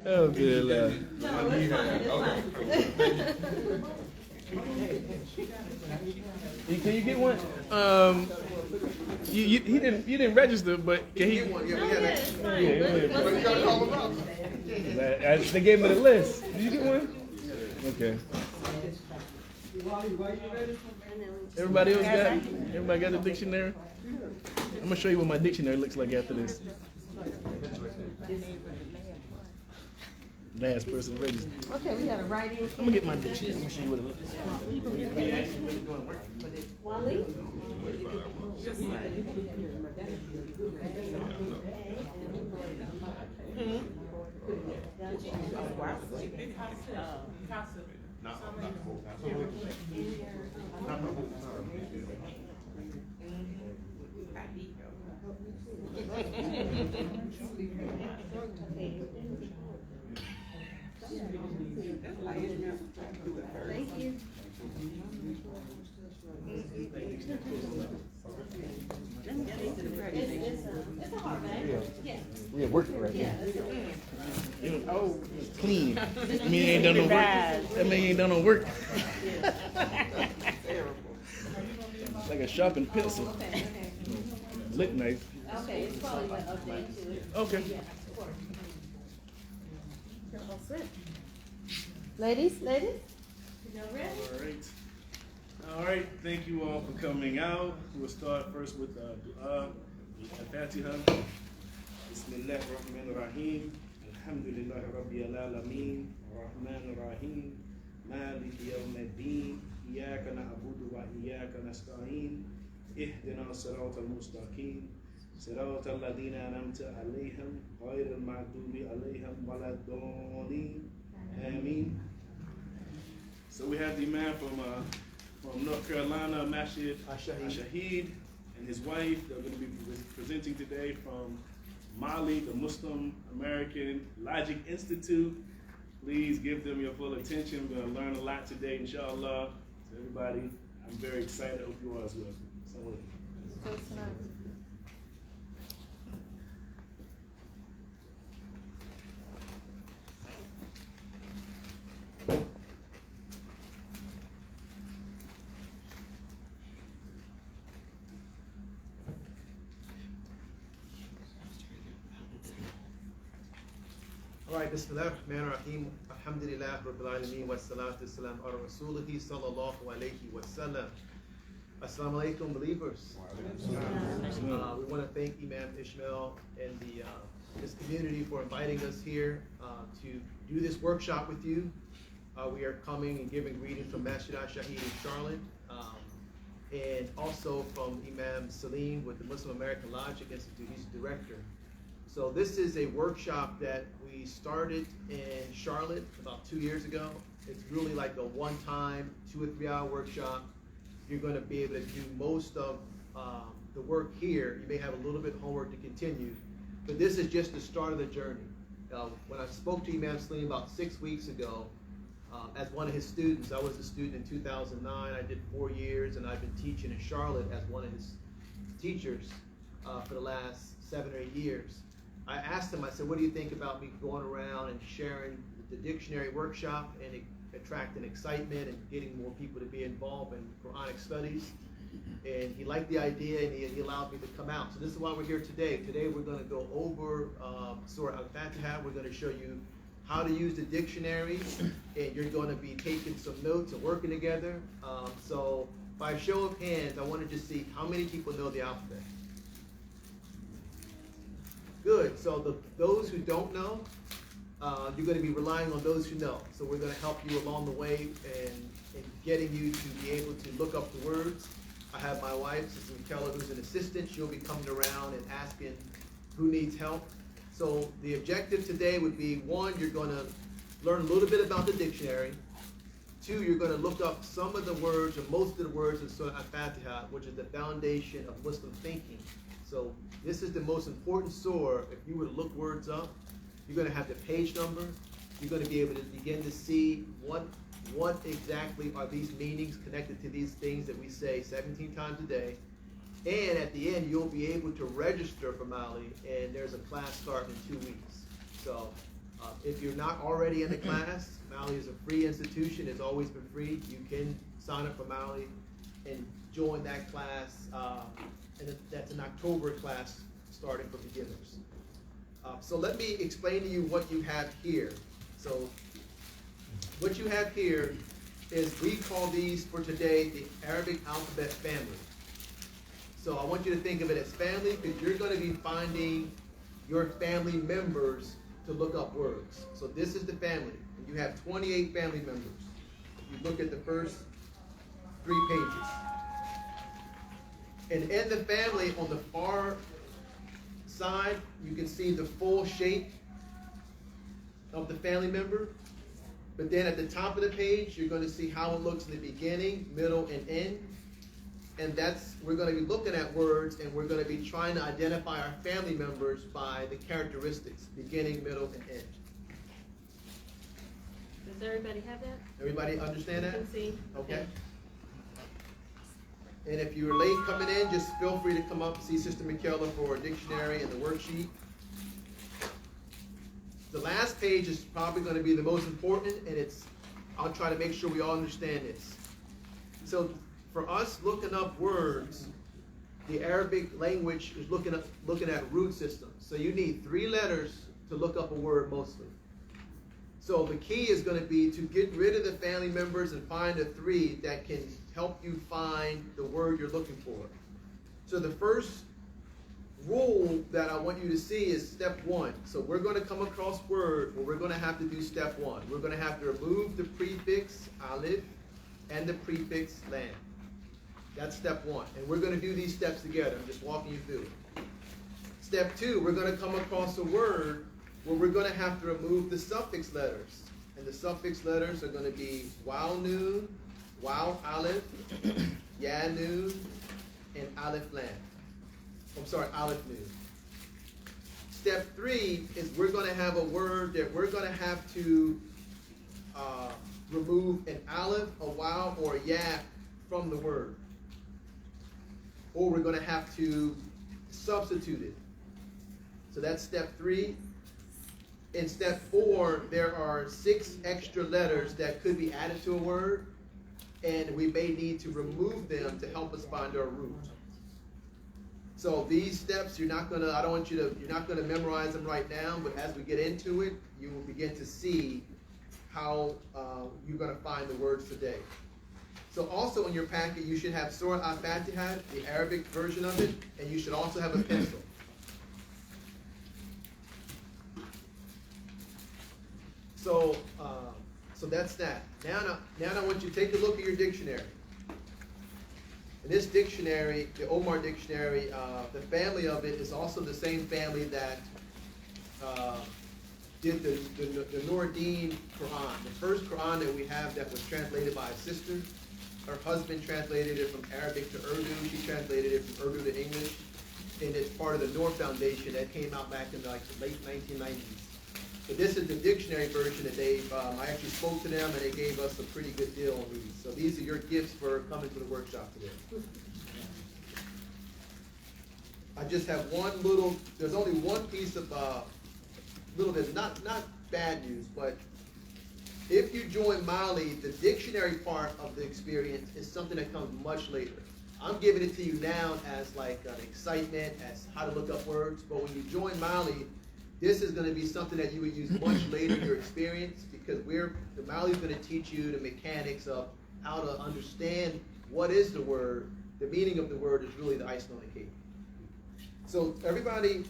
Alhamdulillah. No, it's fine. Can you get one? You didn't register, but can he? Get one. Yeah, we had Yeah, that. it's fine. Yeah, But you gotta call them out. They gave me the list. Did you get one? Okay. Everybody else got? Everybody got a dictionary? I'm gonna show you what my dictionary looks like after this. Last person registered. Okay, we got a writing. I'm gonna get my dictionary. I'm gonna show you what it looks like. Wally? Thank you. It's a hard bag. Yeah. We are working right Yeah. now. Oh, clean. That mean he ain't done no work. That mean he ain't done no work. Like a sharpened pencil. Lick knife. Okay, it's probably an update to it. Okay. Ladies? Y'all ready? All right. Thank you all for coming out. We'll start first with dua, al-Fatiha. Bismillah ar-Rahman ar-Rahim. Alhamdulillah Rabbil Alameen. Ar-Rahman ar-Rahim. Malik yawmiddin. Iyyaka na'budu wa iyyaka nasta'in. Ihdina as-siratal mustaqim. صراط الذين أنعمت عليهم غير المغضوب عليهم ولا الضالين. Ameen. So we have the Imam from North Carolina, Masjid Shahid, and his wife. They're going to be presenting today from M.A.L.I, the Muslim American Logic Institute. Please give them your full attention. We're going to learn a lot today, inshallah. So everybody, I'm very excited. I hope you are as well. All right, Bismillah ar-Rahman ar-Rahim. Alhamdulillah Rabbil Alameen wa salatu salam ala Rasulihi sallallahu alayhi wa sallam. Assalamu alaikum, believers. We want to thank Imam Ishmael and this community for inviting us here to do this workshop with you. We are coming and giving greetings from Masjid Shahid in Charlotte, and also from Imam Salim with the Muslim American Logic Institute. He's the director. So this is a workshop that we started in Charlotte about 2 years ago. It's really like a one-time 2 or 3 hour workshop. You're going to be able to do most of the work here. You may have a little bit of homework to continue, but this is just the start of the journey. When I spoke to Imam Salim about 6 weeks ago, as one of his students, I was a student in 2009. I did 4 years, and I've been teaching in Charlotte as one of his teachers for the last 7 or 8 years. I asked him, I said, what do you think about me going around and sharing the dictionary workshop and attracting excitement and getting more people to be involved in Quranic studies? And he liked the idea, and he allowed me to come out. So this is why we're here today. Today we're going to go over Surah Al-Fatiha. We're going to show you how to use the dictionary, and you're going to be taking some notes and working together. So by a show of hands, I wanted to see how many people know the alphabet. Good. So those who don't know, you're going to be relying on those who know. So we're going to help you along the way in getting you to be able to look up the words. I have my wife, Sister Keller, who's an assistant. She'll be coming around and asking who needs help. So the objective today would be, 1, you're going to learn a little bit about the dictionary. 2, you're going to look up some of the words, or most of the words in Surah Al-Fatiha, which is the foundation of Muslim thinking. So this is the most important surah. If you were to look words up, you're going to have the page number. You're going to be able to begin to see what exactly are these meanings connected to these things that we say 17 times a day. And at the end, you'll be able to register for M.A.L.I, and there's a class starting in 2 weeks. So If you're not already in the class, M.A.L.I is a free institution. It's always been free. You can sign up for M.A.L.I and join that class. And that's an October class starting for beginners. So let me explain to you what you have here. So what you have here is, we call these for today the Arabic alphabet family. So I want you to think of it as family, because you're going to be finding your family members to look up words. So this is the family. And you have 28 family members. You look at the first 3 pages. And in the family, on the far side, you can see the full shape of the family member. But then at the top of the page, you're going to see how it looks in the beginning, middle, and end. And we're going to be looking at words, and we're going to be trying to identify our family members by the characteristics, beginning, middle, and end. Does everybody have that? Everybody understand You that? can see. Okay. And if you're late coming in, just feel free to come up and see Sister Michaela for a dictionary and the worksheet. The last page is probably going to be the most important, and I'll try to make sure we all understand this. So for us looking up words, the Arabic language is looking at root systems. So you need 3 letters to look up a word mostly. So the key is going to be to get rid of the family members and find the 3 that can help you find the word you're looking for. So the first rule that I want you to see is step 1. So we're going to come across word where we're going to have to do step 1. We're going to have to remove the prefix alif and the prefix lam. That's step 1. And we're going to do these steps together. I'm just walking you through it. Step 2, we're going to come across a word where we're going to have to remove the suffix letters. And the suffix letters are going to be waw noon, waw alif, ya noon, and alif lam. I'm sorry, alif noon. Step 3 is we're going to have a word that we're going to have to remove an alif, a waw, or a ya from the word. Or we're going to have to substitute it. So that's step 3. In step 4, there are 6 extra letters that could be added to a word, and we may need to remove them to help us find our root. So these steps, you're not gonna memorize them right now, but as we get into it, you will begin to see how you're gonna find the words today. So also in your packet, you should have Surah Al-Fatiha, the Arabic version of it, and you should also have a pencil. So that's that. Now I want you to take a look at your dictionary. In this dictionary, the Omar dictionary, the family of it is also the same family that did the Nuruddin Quran. The first Quran that we have that was translated by a sister. Her husband translated it from Arabic to Urdu. She translated it from Urdu to English. And it's part of the Noor Foundation that came out back in the late 1990s. So this is the dictionary version that I actually spoke to them, and they gave us a pretty good deal on these. So these are your gifts for coming to the workshop today. I just have there's only one piece of little bit, not bad news, but if you join M.A.L.I, the dictionary part of the experience is something that comes much later. I'm giving it to you now as like an excitement, as how to look up words, but when you join M.A.L.I, this is going to be something that you would use much later in your experience, because the M.A.L.I is going to teach you the mechanics of how to understand what is the word. The meaning of the word is really the icing on the cake. So everybody,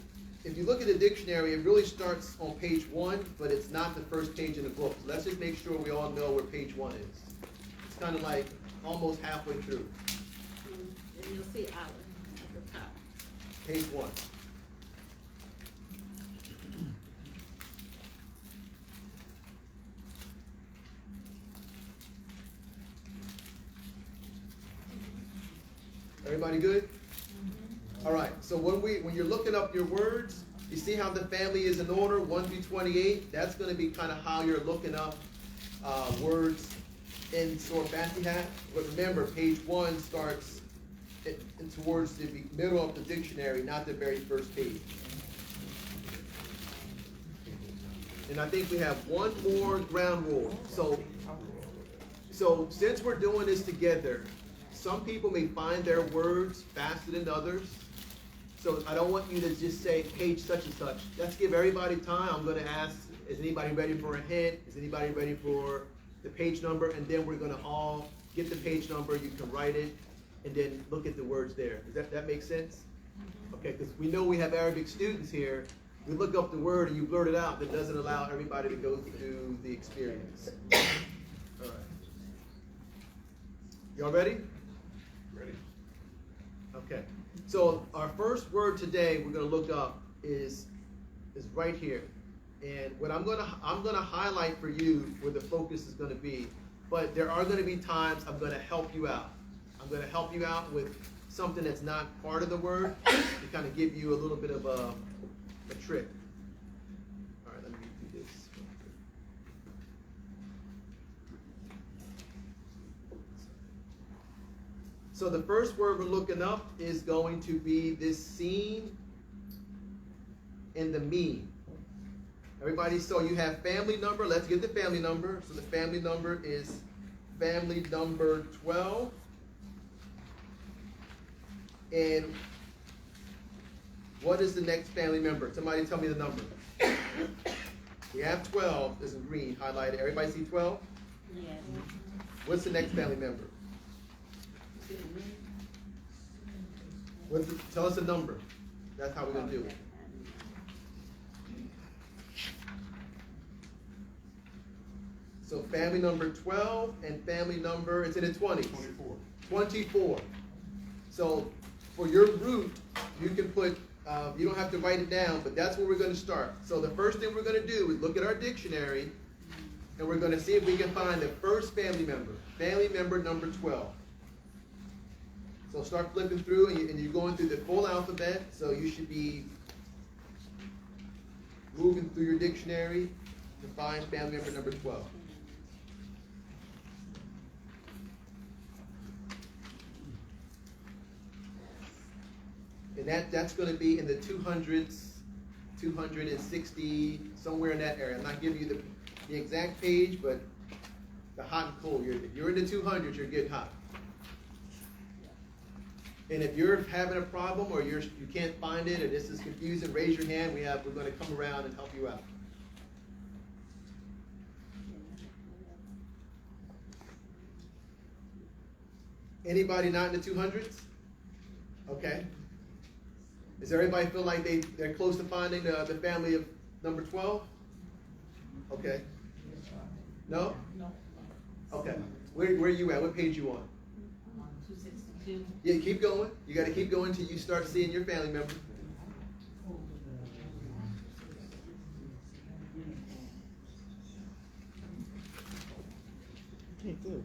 if you look at the dictionary, it really starts on page 1, but it's not the first page in the book. So let's just make sure we all know where page 1 is. It's kind of like almost halfway through. And you'll see Aleph at the top. Page 1. Everybody good? Mm-hmm. All right. So when you're looking up your words, you see how the family is in order, 1 through 28. That's going to be kind of how you're looking up words in Surah Fatiha. But remember, page 1 starts towards the middle of the dictionary, not the very first page. And I think we have one more ground rule. So since we're doing this together, some people may find their words faster than others. So I don't want you to just say page such and such. Let's give everybody time. I'm going to ask, is anybody ready for a hint? Is anybody ready for the page number? And then we're going to all get the page number. You can write it and then look at the words there. Does that make sense? Okay, because we know we have Arabic students here. We look up the word and you blurt it out. That doesn't allow everybody to go through the experience. All right. Y'all ready? Ready. Okay. So our first word today we're going to look up is right here. And what I'm going to highlight for you where the focus is going to be. But there are going to be times I'm going to help you out. I'm going to help you out with something that's not part of the word to kind of give you a little bit of a trick. All right, let me do this. So the first word we're looking up is going to be this scene and the mean. Everybody, so you have family number. Let's get the family number. So the family number is family number 12. And what is the next family member? Somebody tell me the number. We have 12. This is green, highlighted. Everybody see 12? Yes. What's the next family member? Tell us a number. That's how we're going to do it. So family number 12 and family number, it's in the 20s. 24. 24. So for your root, you can put, you don't have to write it down, but that's where we're going to start. So the first thing we're going to do is look at our dictionary, and we're going to see if we can find the first family member number 12. So start flipping through, and you're going through the full alphabet, so you should be moving through your dictionary to find family member number 12. And that's going to be in the 200s, 260, somewhere in that area. I'm not giving you the exact page, but the hot and cold. If you're in the 200s, you're getting hot. And if you're having a problem or you can't find it or this is confusing, raise your hand. We're going to come around and help you out. Anybody not in the 200s? Okay. Does everybody feel like they're close to finding the family of number 12? Okay. No? No. Okay. Where are you at? What page you on? 262. Yeah, keep going. You got to keep going until you start seeing your family member. Can't do it.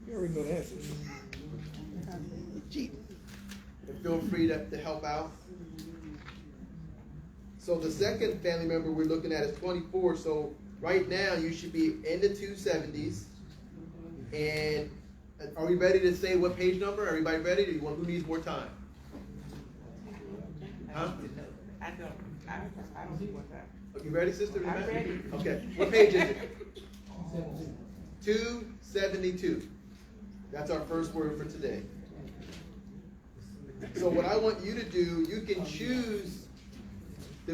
You already know the answers. Cheat. And feel free to help out. So the second family member we're looking at is 24. So right now you should be in the 270s. And are we ready to say what page number? Everybody ready? Who needs more time? Huh? I don't see what that. Are you ready, sister? I'm ready. Okay. What page is it? 272. That's our first word for today. So what I want you to do, you can choose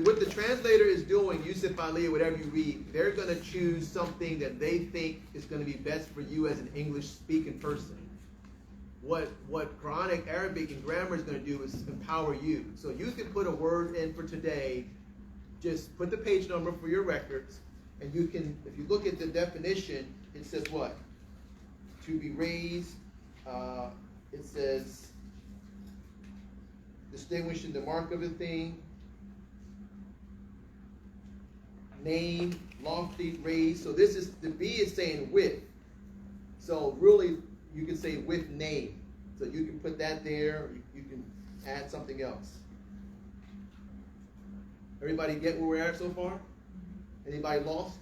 what the translator is doing, Yusuf Ali, whatever you read, they're going to choose something that they think is going to be best for you as an English-speaking person. What Quranic, Arabic, and grammar is going to do is empower you. So you can put a word in for today, just put the page number for your records, and you can, if you look at the definition, it says what? To be raised, it says distinguishing the mark of a thing, name, lofty, raised. So this is, the B is saying with. So really, you can say with name. So you can put that there, or you can add something else. Everybody get where we're at so far? Anybody lost?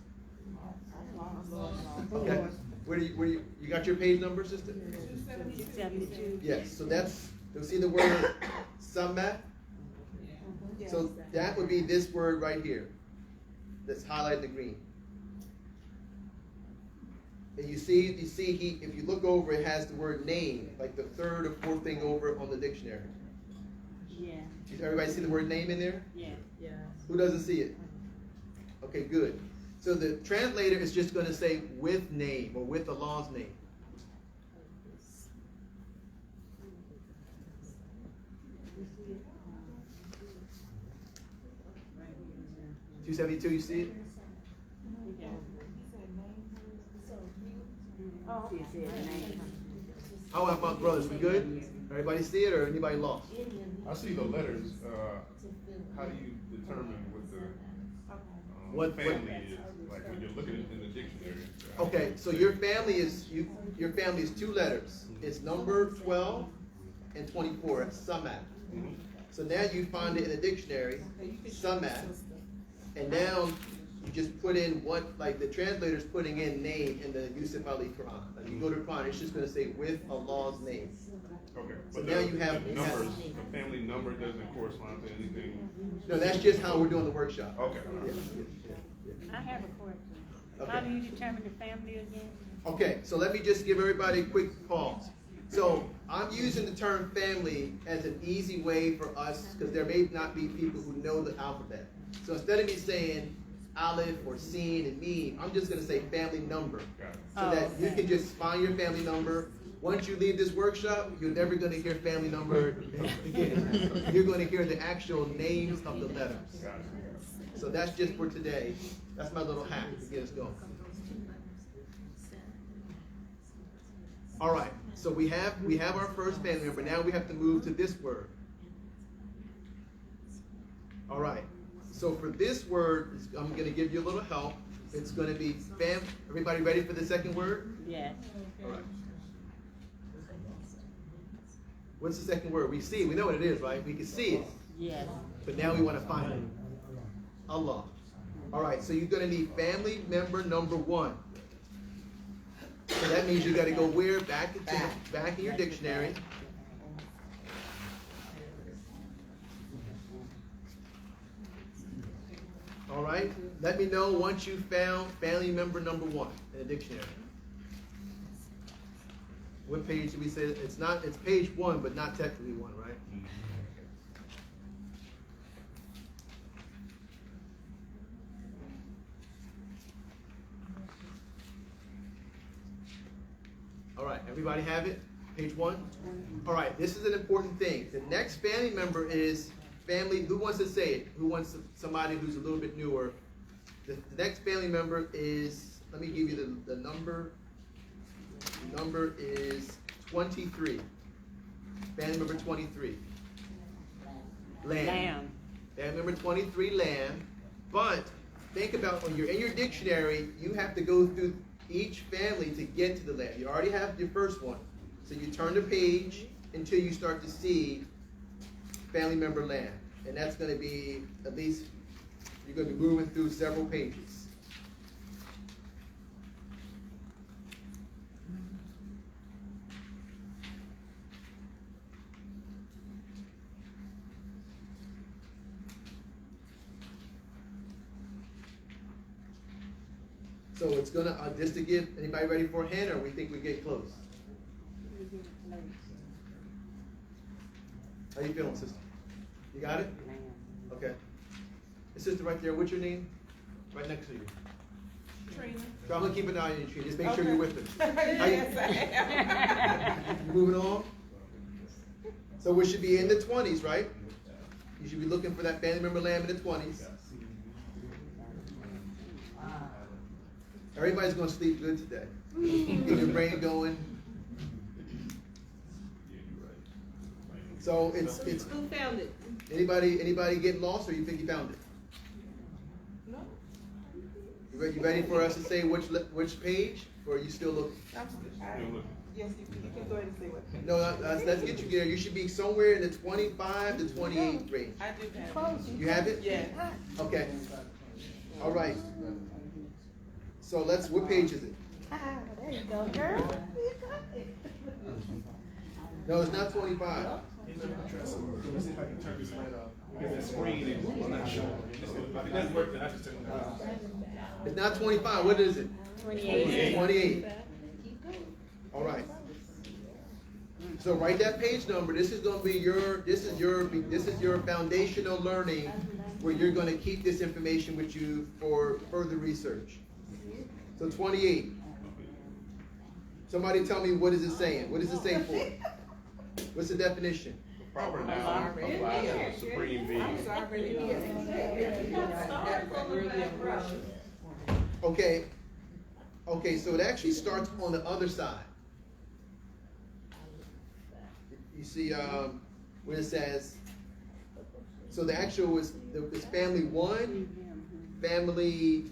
Okay. Where you got your page number, sister? 272. Yes. So that's, you'll see the word sama. So that would be this word right here. that's highlighted in green. And you see, if you look over, it has the word name, like the third or fourth thing over on the dictionary. Yeah. Does everybody see the word name in there? Yeah. Yeah. Who doesn't see it? Okay, good. So the translator is just going to say with name or with Allah's name. 272, you see it? Oh, How about brothers? We good? Everybody see it or anybody lost? I see the letters. How do you determine what the family is? Like when you're looking in the dictionary. Okay, so your family is two letters. It's number 12 and 24. It's Samat. So now you find it in the dictionary, Samat, and now you just put in what, like the translator's putting in name in the Yusuf Ali Quran. Like you go to Quran, it's just going to say with Allah's name. Okay, So but now you have the numbers. The family number doesn't correspond to anything. No, that's just how we're doing the workshop. Okay. I have a question. Okay. How do you determine the family again? Okay, so let me just give everybody a quick pause. So I'm using the term family as an easy way for us, because there may not be people who know the alphabet. So instead of me saying Aleph or Sin and Mim, I'm just going to say family number. So that you can just find your family number. Once you leave this workshop, you're never going to hear family number again. You're going to hear the actual names of the letters. So that's just for today. That's my little hack to get us going. All right. So we have our first family member. Now we have to move to this word. All right. So for this word, I'm going to give you a little help. It's going to be fam. Everybody ready for the second word? Yes. All right. What's the second word? We see it. We know what it is, right? We can see it. Yes. But now we want to find it. Allah. All right. So you're going to need family member number 1. So that means you got to go where? Back in your dictionary. All right. Let me know once you found family member number 1 in the dictionary. What page did we say? It's page 1, but not technically 1, right? All right, everybody have it? Page 1? All right, this is an important thing. The next family member is family. Who wants to say it? Who wants somebody who's a little bit newer? The next family member is, let me give you the number. The number is 23. Family member 23. Lamb. Family member 23, lamb. But think about when you're in your dictionary, you have to go through each family to get to the lamb. You already have your first one. So you turn the page until you start to see family member lamb. And that's going to be at least, you're going to be moving through several pages. So it's going to, just to give, anybody ready for a hand, or we think we get close? How you feeling, sister? You got it? Okay. The sister right there, what's your name? Right next to you. Trina. So I'm going to keep an eye on you, Trina. Just make sure you're with us. Yes, I am. You moving on? So we should be in the 20s, right? You should be looking for that family member lamb in the 20s. Everybody's going to sleep good today. Get your brain going. So it's Who found it? anybody getting lost, or you think you found it? No. You ready for us to say which page, or are you still looking? Yes, you can go ahead and say what. No, let's get you there. You should be somewhere in the 25 to 28 range. I do have it. You have it? Yeah. Okay. All right. So what page is it? There you go, girl. You got it. No, it's not 25. Let me see if I can turn this light off. Because that screen is not showing. If it doesn't work, then I just tell you. It's not 25. What is it? 28. 28. All right. So write that page number. This is going to be this is your foundational learning where you're going to keep this information with you for further research. So 28. Somebody tell me, what is it saying? What does it say for? What's the definition? The proper noun applies to the supreme being. Okay. Okay, so it actually starts on the other side. You see where it says, so the actual is family 1, family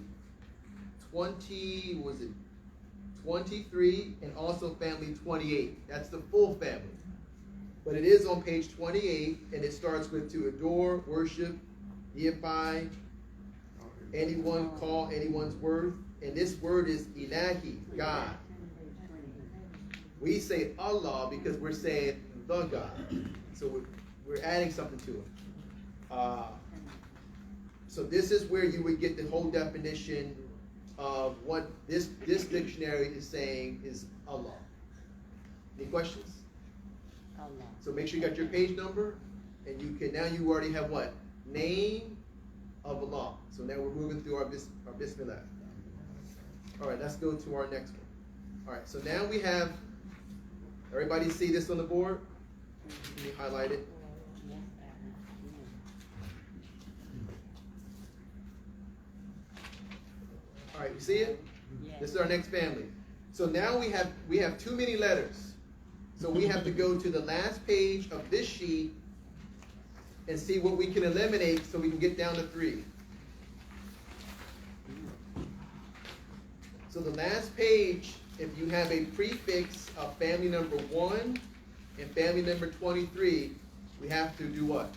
20, was it 23, and also family 28. That's the full family. But it is on page 28, and it starts with to adore, worship, deify, anyone, call anyone's worth. And this word is ilahi, God. We say Allah because we're saying the God. So we're adding something to it. So this is where you would get the whole definition of what this dictionary is saying is Allah. Any questions? Allah. So make sure you got your page number, and now you already have what? Name of Allah. So now we're moving through our Bismillah. All right, let's go to our next one. All right, so now we have, everybody see this on the board? Let me highlight it. All right, you see it? This is our next family. So now we have too many letters. So we have to go to the last page of this sheet and see what we can eliminate so we can get down to 3. So the last page, if you have a prefix of family number 1 and family number 23, we have to do what?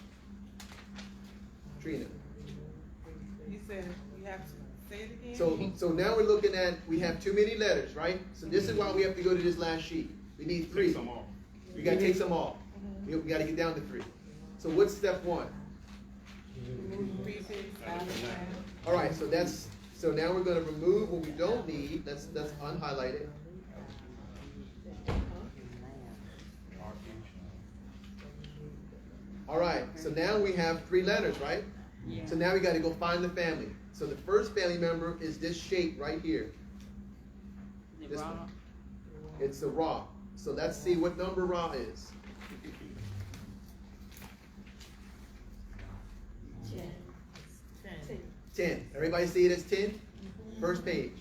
Trina. You said you have to say it again? So now we're looking at, we have too many letters, right? So this is why we have to go to this last sheet. We need 3. Take some off. We got to take some off. We got to get down to 3. So what's step 1? All right, so now we're going to remove what we don't need. Let's unhighlight it. All right, so now we have 3 letters, right? Yeah. So now we got to go find the family. So the first family member is this shape right here. This one. It's the Ra. So let's see what number Ra is. 10. Everybody see it as 10? First page.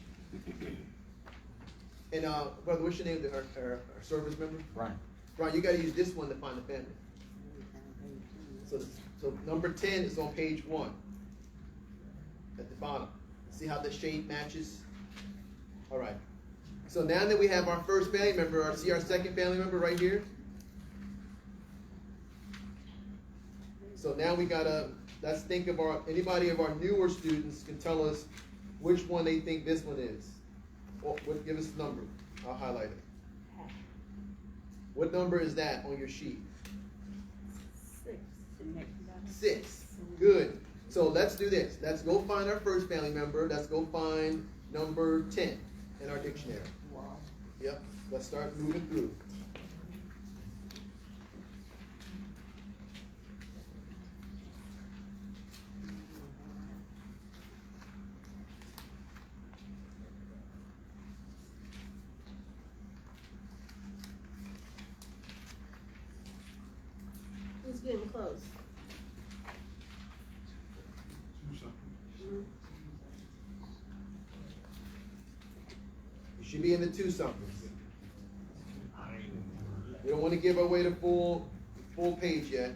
And brother, what's your name? Our service member? Brian. Brian, you got to use this one to find the family. So number 10 is on page 1 at the bottom. See how the shape matches? All right. So now that we have our first family member, see our second family member right here? So now we gotta, let's think of anybody of our newer students can tell us which one they think this one is. Or give us a number. I'll highlight it. What number is that on your sheet? 6. Good. So let's do this. Let's go find our first family member. Let's go find number 10 in our dictionary. Yep. Let's start moving through. Who's getting close? You should be in the 2 somethings. We don't want to give away the full page yet.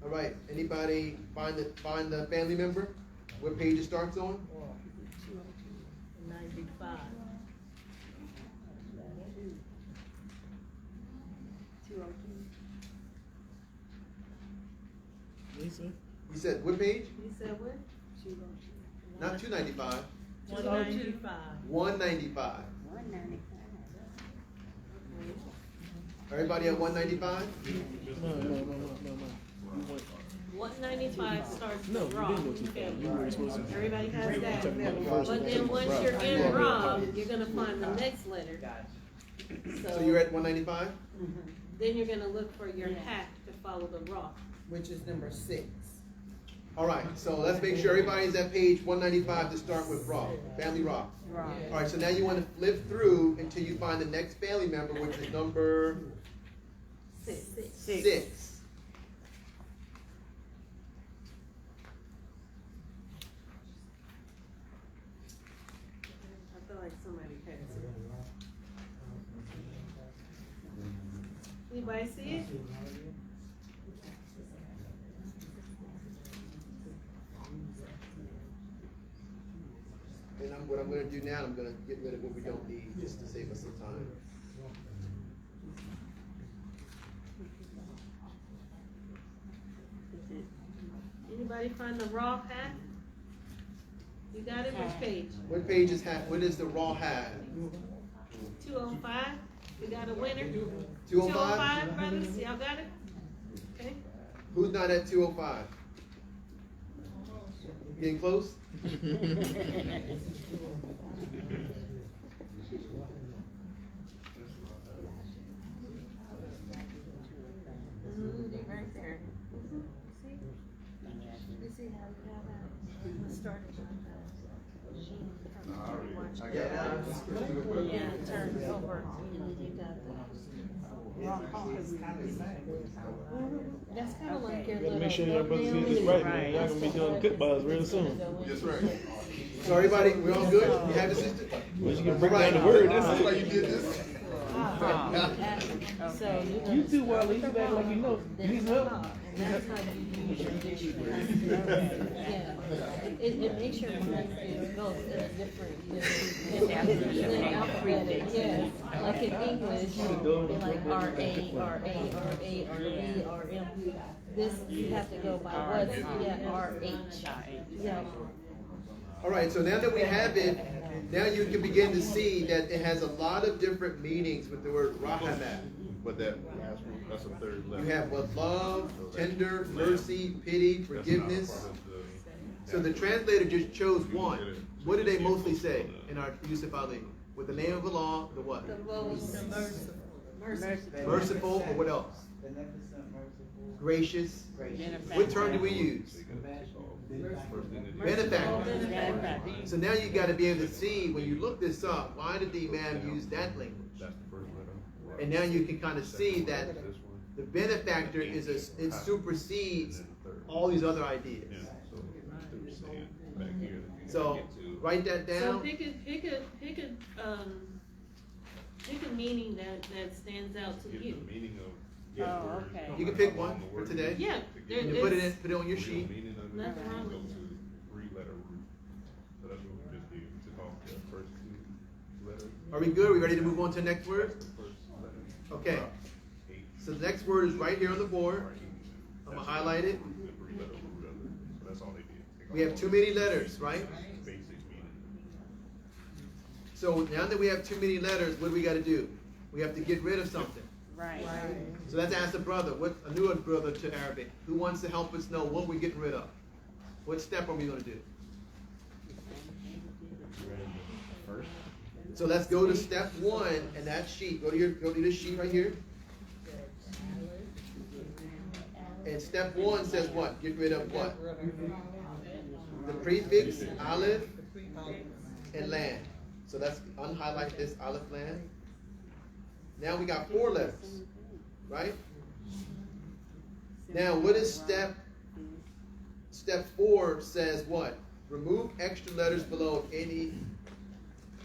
All right. Anybody find the family member? What page it starts on? 95. Lisa? You said what page? You said what? Not 295. 295. 195. Everybody at 195? No. You went, 195 starts no, with you raw. didn't go too far. You were supposed to. Everybody has that. Talking about the first But one. then once you're in raw, you're gonna find the next letter. So you're at 195? Then you're gonna look for your hat to follow the raw. Which is number 6. All right, so let's make sure everybody's at page 195 to start with raw, family raw. All right, so now you want to flip through until you find the next family member, which is number 6. I feel like somebody passed it. Anybody see it? And what I'm going to do now, I'm going to get rid of what we don't need just to save us some time. Anybody find the raw hat? You got it? Which page? What page is what is the raw hat? 205. We got a winner. 205? 205, brothers. Y'all got it? Okay. Who's not at 205? Getting close? Right there. See? You see how we have that? Started Yeah, turn it over. And then you got that's kind of like your Gotta little. make sure y'all brothers get this right, man. Y'all gonna be doing cook bars real soon. That's right. So everybody, we're all good? You have it, sister? But you can break down the word, that's That's why it. you did this. So You do well, you act like you know. You need some help? and that's how you use your dictionary. Yeah, it makes your mind go in a different alphabet. Yes, like in English, like R-A. This, you have to go by what's, R-H. Yeah. All right, so now that we have it, now you can begin to see that it has a lot of different meanings with the word rahamat. But that last one, that's a third level. You have what? Love, tender, mercy, pity, forgiveness. So the translator just chose one. What do they mostly say in our Yusuf Ali? With the name of Allah, the what? The most merciful. Merciful, or what else? Gracious. What term do we use? Benefactor. So now you got to be able to see, when you look this up, why did the Imam use that language? That's the first letter. And now you can kind of see that the benefactor it supersedes all these other ideas. So write that So down. pick a meaning that stands out to you. Oh, okay. You can pick one for today. Yeah, there You put it is. put it on your sheet. Nothing wrong with it. Three-letter root. So that's what we just did. We took off the first two letters. Are we good? Are we ready to move on to the next word? First letter. Okay. So the next word is right here on the board. I'm gonna highlight it. Three-letter root of it. So that's all they did. Take We off have too many letters, right? basic meaning. So now that we have too many letters, what do we got to do? We have to get rid of something. Right. So let's ask a brother, a newer brother to Arabic, who wants to help us know what we're getting rid of. What step are we going to do? First. So let's go to step 1, and that sheet. Go to this sheet right here. And step 1 says what? Get rid of what? The prefix, aleph, and lam. So let's unhighlight this aleph lam. Now we got 4 letters, right? Now what is step 4 says what? Remove extra letters below any,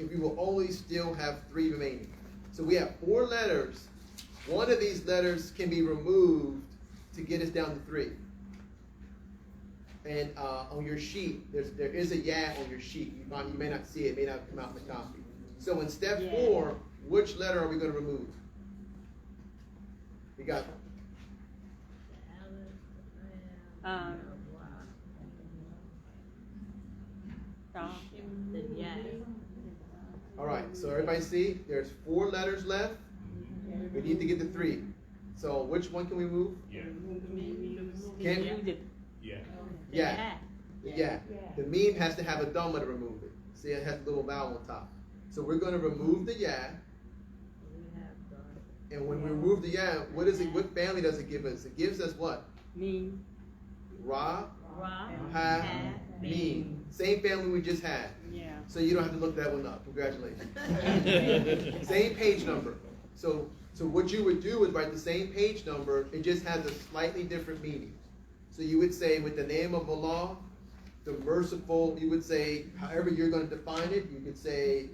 if you will only still have 3 remaining. So we have 4 letters. One of these letters can be removed to get us down to 3. And on your sheet, there is a ya on your sheet. You may not see it, it may not come out in the copy. So in step 4, which letter are we going to remove? We got The yeah. All right, so everybody see, there's 4 letters left. We need to get to 3. So which one can we move? Yeah. Can Yeah. Yeah. Yeah. The meme has to have a dhamma to remove it. See, it has a little vowel on top. So we're going to remove the ya. And when we remove the ya, what is it? What family does it give us? It gives us what? Meme. Ra, Ra, ha, meme. Same family we just had. Yeah. So you don't have to look that one up. Congratulations. Same page number. So what you would do is write the same page number. It just has a slightly different meaning. So you would say, with the name of Allah, the merciful, you would say, however you're going to define it, you could say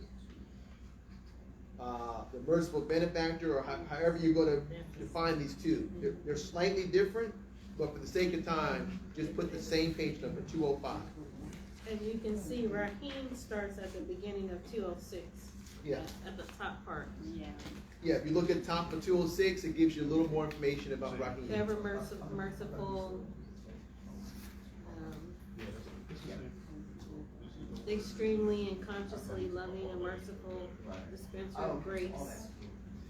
the merciful benefactor, or however you're going to define these two. They're slightly different, but for the sake of time, just put the same page number, 205. And you can see Rahim starts at the beginning of 206. Yeah. At the top part. Yeah. Yeah, if you look at top of 206, it gives you a little more information about Rahim. Ever merciful, extremely and consciously loving and merciful, dispenser of grace.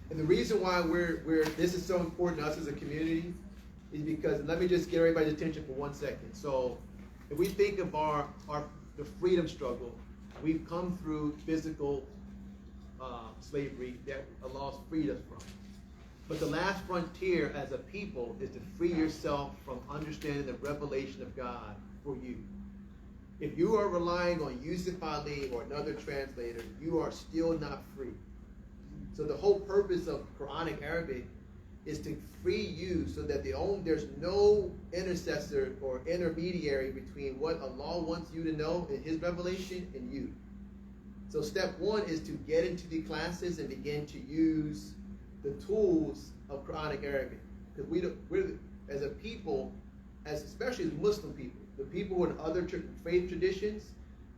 And the reason why this is so important to us as a community is because, let me just get everybody's attention for 1 second. So if we think of the freedom struggle, we've come through physical slavery that Allah's freed us from. But the last frontier as a people is to free yourself from understanding the revelation of God for you. If you are relying on Yusuf Ali or another translator, you are still not free. So the whole purpose of Quranic Arabic is to free you so that there's no intercessor or intermediary between what Allah wants you to know in His revelation and you. So step 1 is to get into the classes and begin to use the tools of Quranic Arabic. Because we're as a people, especially as Muslim people, the people in other faith traditions,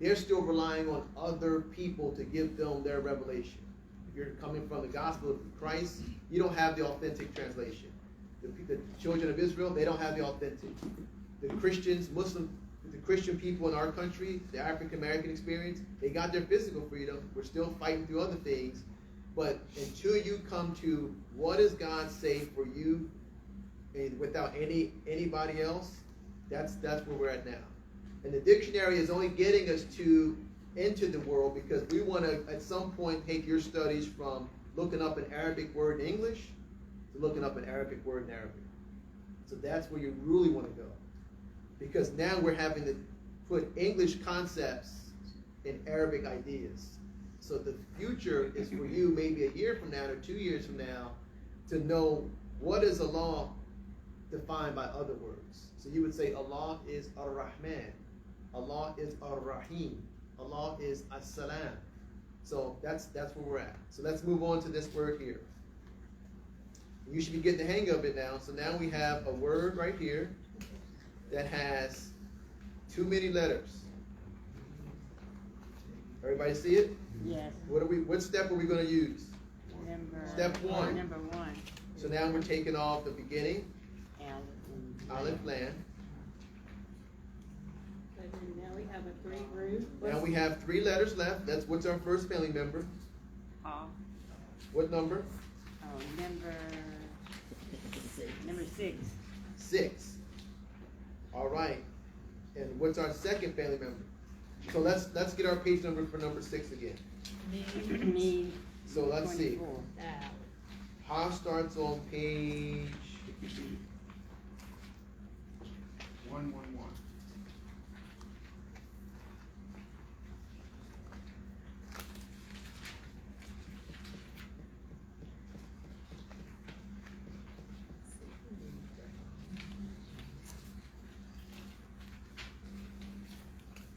they're still relying on other people to give them their revelation. If you're coming from the gospel of Christ, you don't have the authentic translation. The children of Israel, they don't have the authentic. The Christians, the Christian people in our country, the African American experience, they got their physical freedom. We're still fighting through other things. But until you come to what does God say for you, and without anybody else, that's where we're at now. And the dictionary is only getting us into the world because we want to, at some point, take your studies from looking up an Arabic word in English to looking up an Arabic word in Arabic. So that's where you really want to go. Because now we're having to put English concepts in Arabic ideas. So the future is for you, maybe a year from now or 2 years from now, to know what is Allah defined by other words. So you would say Allah is Ar-Rahman, Allah is Ar-Rahim, Allah is As-Salam. So that's where we're at. So let's move on to this word here. You should be getting the hang of it now. So now we have a word right here that has too many letters. Everybody see it? Yes. What step are we going to use? Step 1. Number 1. So now we're taking off the beginning. Aleph Lam. And then now we have a 3 root. Now we have 3 letters left. What's our first family member? What number? Number 6. 6. All right. And what's our second family member? So let's get our page number for number 6 again. Me. So let's see. 24. Ha starts on page 111.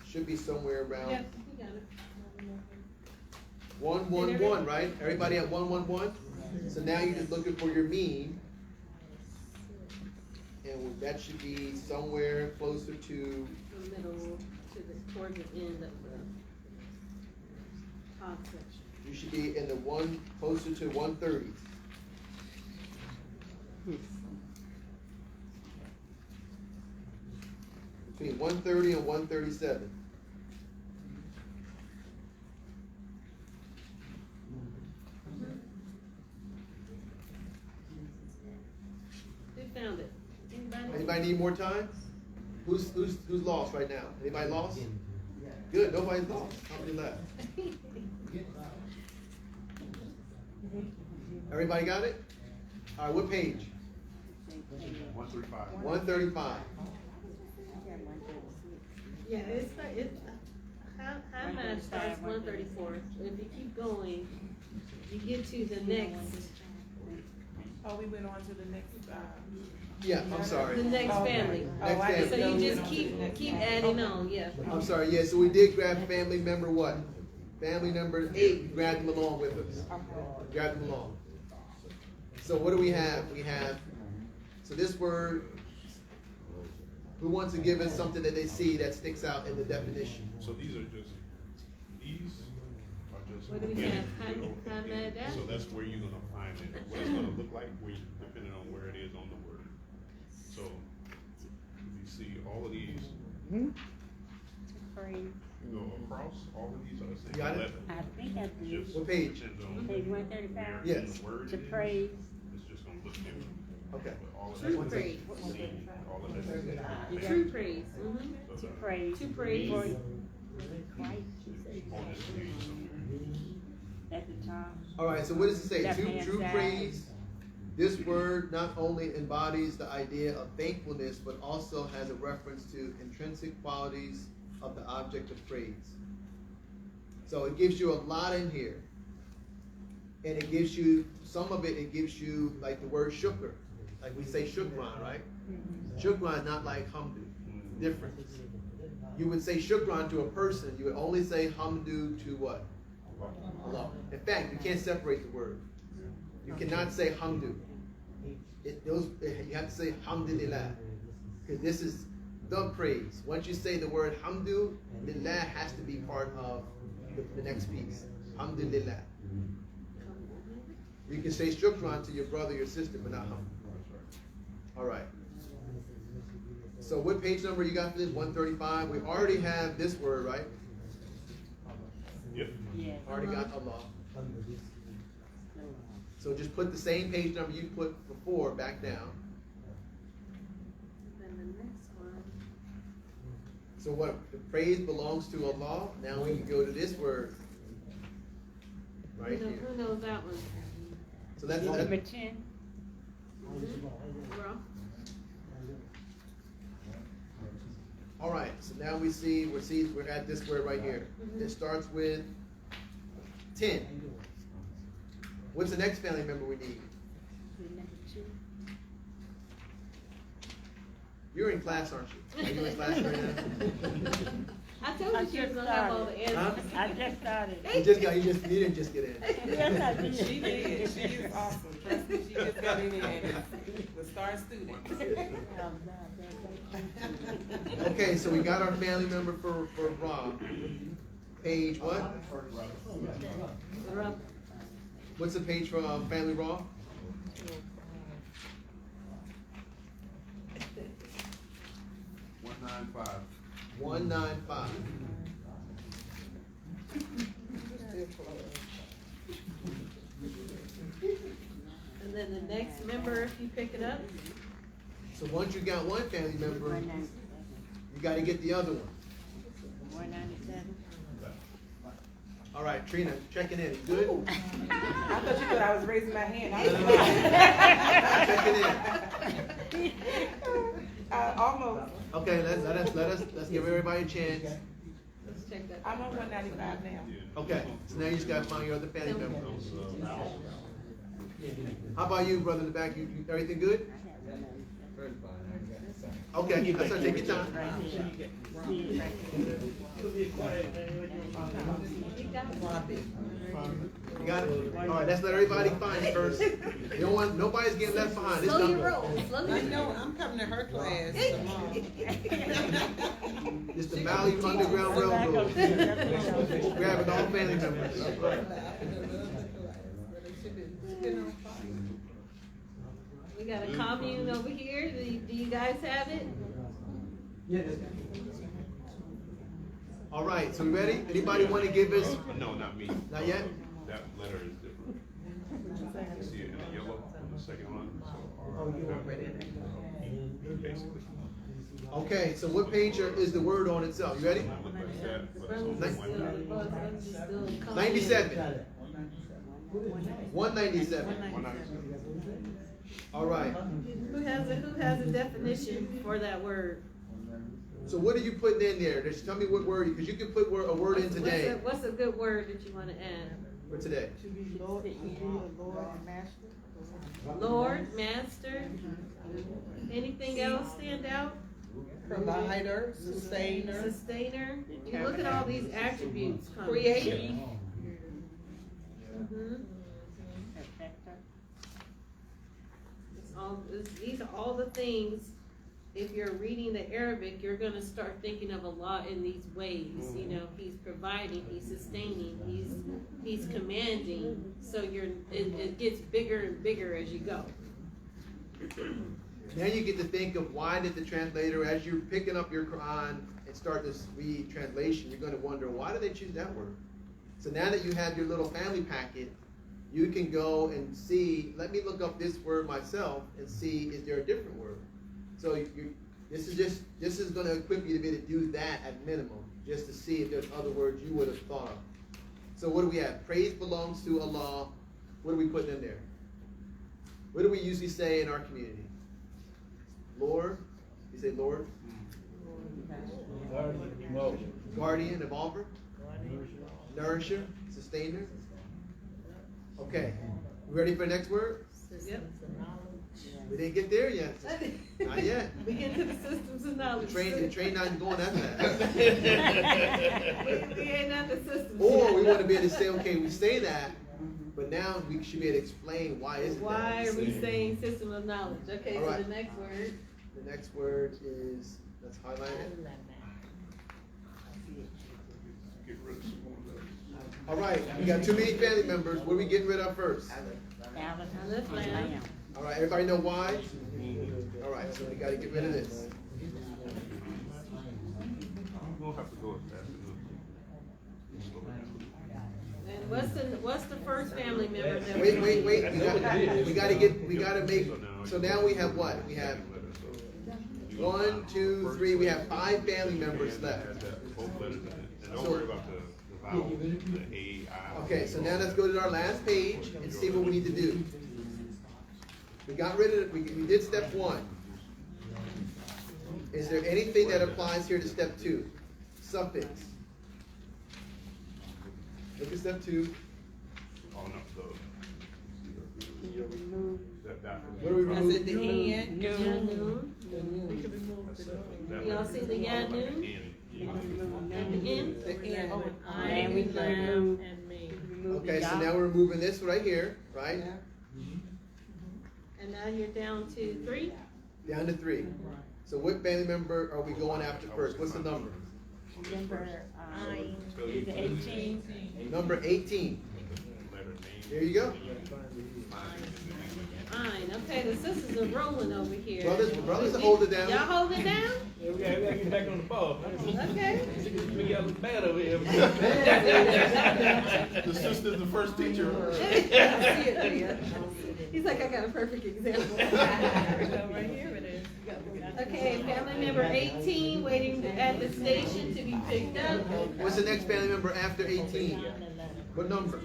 should be somewhere around Yes, you got it. 111, right? Everybody at 111? So now you're just looking for your mean. And that should be somewhere closer to The middle towards the end of the top section. you should be in the closer to 130. Between 130 and 137. found it. Anybody need more time? Who's lost right now? Anybody lost? Good, nobody's lost. How many left? Everybody got it? All right, what page? 135. 135. Yeah, high math starts 134. If you keep going, you get to the next. Oh, we went on to the next, Yeah, I'm sorry. The next family. Next I family. So you just keep adding on, yeah. I'm sorry, yeah, so we did grab family member what? Family number 8, we grabbed them along with us. Grabbed them along. So what do we have? We have, so this word, who wants to give us something that they see that sticks out in the definition? So these are just What do we beginning, have? middle, High and math end. down? So that's where you're gonna find it, what it's gonna look like, depending on where it is on the word. So if you see all of these, you go across, all of these are the same Got it? letter. I think I do. Just What page? depends on Page where 135. Yes. in the word To it is, praise. it's just gonna look different. Okay. But all of True that is praise. seen, all of that is True praise. To praise. To praise. For Christ, you say. on this page somewhere. At the top. All right, so what does it say? Left-hand True side. praise. This word not only embodies the idea of thankfulness, but also has a reference to intrinsic qualities of the object of praise. So it gives you a lot in here. And it gives you, some of it gives you like the word shukr. Like we say shukran, right? Shukran is not like hamdu. Different. You would say shukran to a person, you would only say hamdu to what? Allah. In fact, you can't separate the word. You cannot say hamdu. You have to say hamdulillah. Because this is the praise. Once you say the word hamdu, lillah has to be part of the next piece. Hamdulillah. You can say shukran to your brother, your sister, but not hamdu. All right. So what page number you got for this? 135. We already have this word, right? Yep. Yeah. Already got Allah. So just put the same page number you put before back down. Then the next one. So what? The praise belongs to Allah. Now we can go to this word right here. Who knows that one? So that's Number that. 10. Rob? All right. So now we're at this word right here. It starts with 10. What's the next family member we need? Number 2. You're in class, aren't you? Are you in class right now? I told you she was gonna have all the answers. Huh? I just started. You didn't just get in. Yes, I did. she did, she is awesome, trust me, she just got in there and was star student. Okay, so we got our family member for Rob. Page what? Rob. What's the page for family Raw? 195. 195. And then the next member, if you pick it up. So once you got one family member, 197. you got to get the other one. 197. All right, Trina, checking in. You good? I thought you thought I was raising my hand. Checking in. Almost. Okay, let's give everybody a chance. Let's check that. I'm on 195 now. Okay, so now you just got to find your other family member. How about you, brother in the back? You everything good? Okay, that's all. Take your time. You got it? All right, let's let everybody find it first. You don't want, nobody's getting left behind. This Slow your number. roll. Slow your I know, I'm coming to her class tomorrow. It's the M.A.L.I. Underground Railroad. Grabbing all family members. We got a commune over here. Do you guys have it? All right, so we ready? Anybody want to give us? No, not me. Not yet? That letter is different. You see it in the yellow on the second one? So, Oh, you already. basically. Okay, so what page is the word on itself? You ready? It looked like that, but it's Brothers only is one. brothers is still coming. 97. 197. 197. All right. Who has a definition for that word? So what are you putting in there? Just tell me what word, because you can put a word in today What's a good word that you want to add? for today. Lord, master. Anything else stand out? Provider, sustainer, Sustainer. You look at all these attributes. creator. These are all the things. If you're reading the Arabic, you're gonna start thinking of Allah in these ways. You know, He's providing, He's sustaining, He's commanding. So it gets bigger and bigger as you go. Now you get to think of why did the translator, as you're picking up your Quran and start to read translation, you're going to wonder, why did they choose that word? So now that you have your little family packet, you can go and see, let me look up this word myself and see, is there a different word? So this is going to equip you to be able to do that at minimum, just to see if there's other words you would have thought of. So what do we have? Praise belongs to Allah. What are we putting in there? What do we usually say in our community? Lord? You say Lord? Guardian, evolver? Nourisher? Sustainer? Okay. We ready for the next word? Yep. We didn't get there yet. Not yet. We get to the systems of knowledge. The train not going that fast. we ain't at the systems. Or yet. we want to be able to say, okay, we say that, but now we should be able to explain why is it that Why are we say saying system of knowledge? Okay, All so right. the next word. The next word is, let's highlight it. Get rid of some more of those. All right, we got too many family members. What are we getting rid of first? Aleph, lam. All right, everybody know why? All right, so we got to get rid of this. I'm gonna have to go as fast as slow down. And what's the first family member that Wait. We got to make. So now we have what? We have 1, 2, 3. We have 5 family members left. Both letters in it. And don't worry about the vowels, the A, I. Okay, so now let's go to our last page and see what we need to do. We got rid of it. We did step 1. Is there anything that applies here to step 2? Suffix. Look at step 2. Oh, no, that What do we I remove? said the end. Yanun. that Y'all see the Yanun? At the end? The end. I, lam, and me. Okay, so now we're removing this right here, right? And now you're down to 3. Down to 3. So what family member are we going after first? What's the number? Number, is it 18? Number 18. There you go. Fine. Okay, the sisters are rolling over here. Brothers hold it down. Y'all hold it down? Yeah, we gotta get back on the ball. Okay. We got look bad over here. The sister's the first teacher. He's like, I got a perfect example. Right here it is. Okay, family member 18 waiting at the station to be picked up. What's the next family member after 18? What number?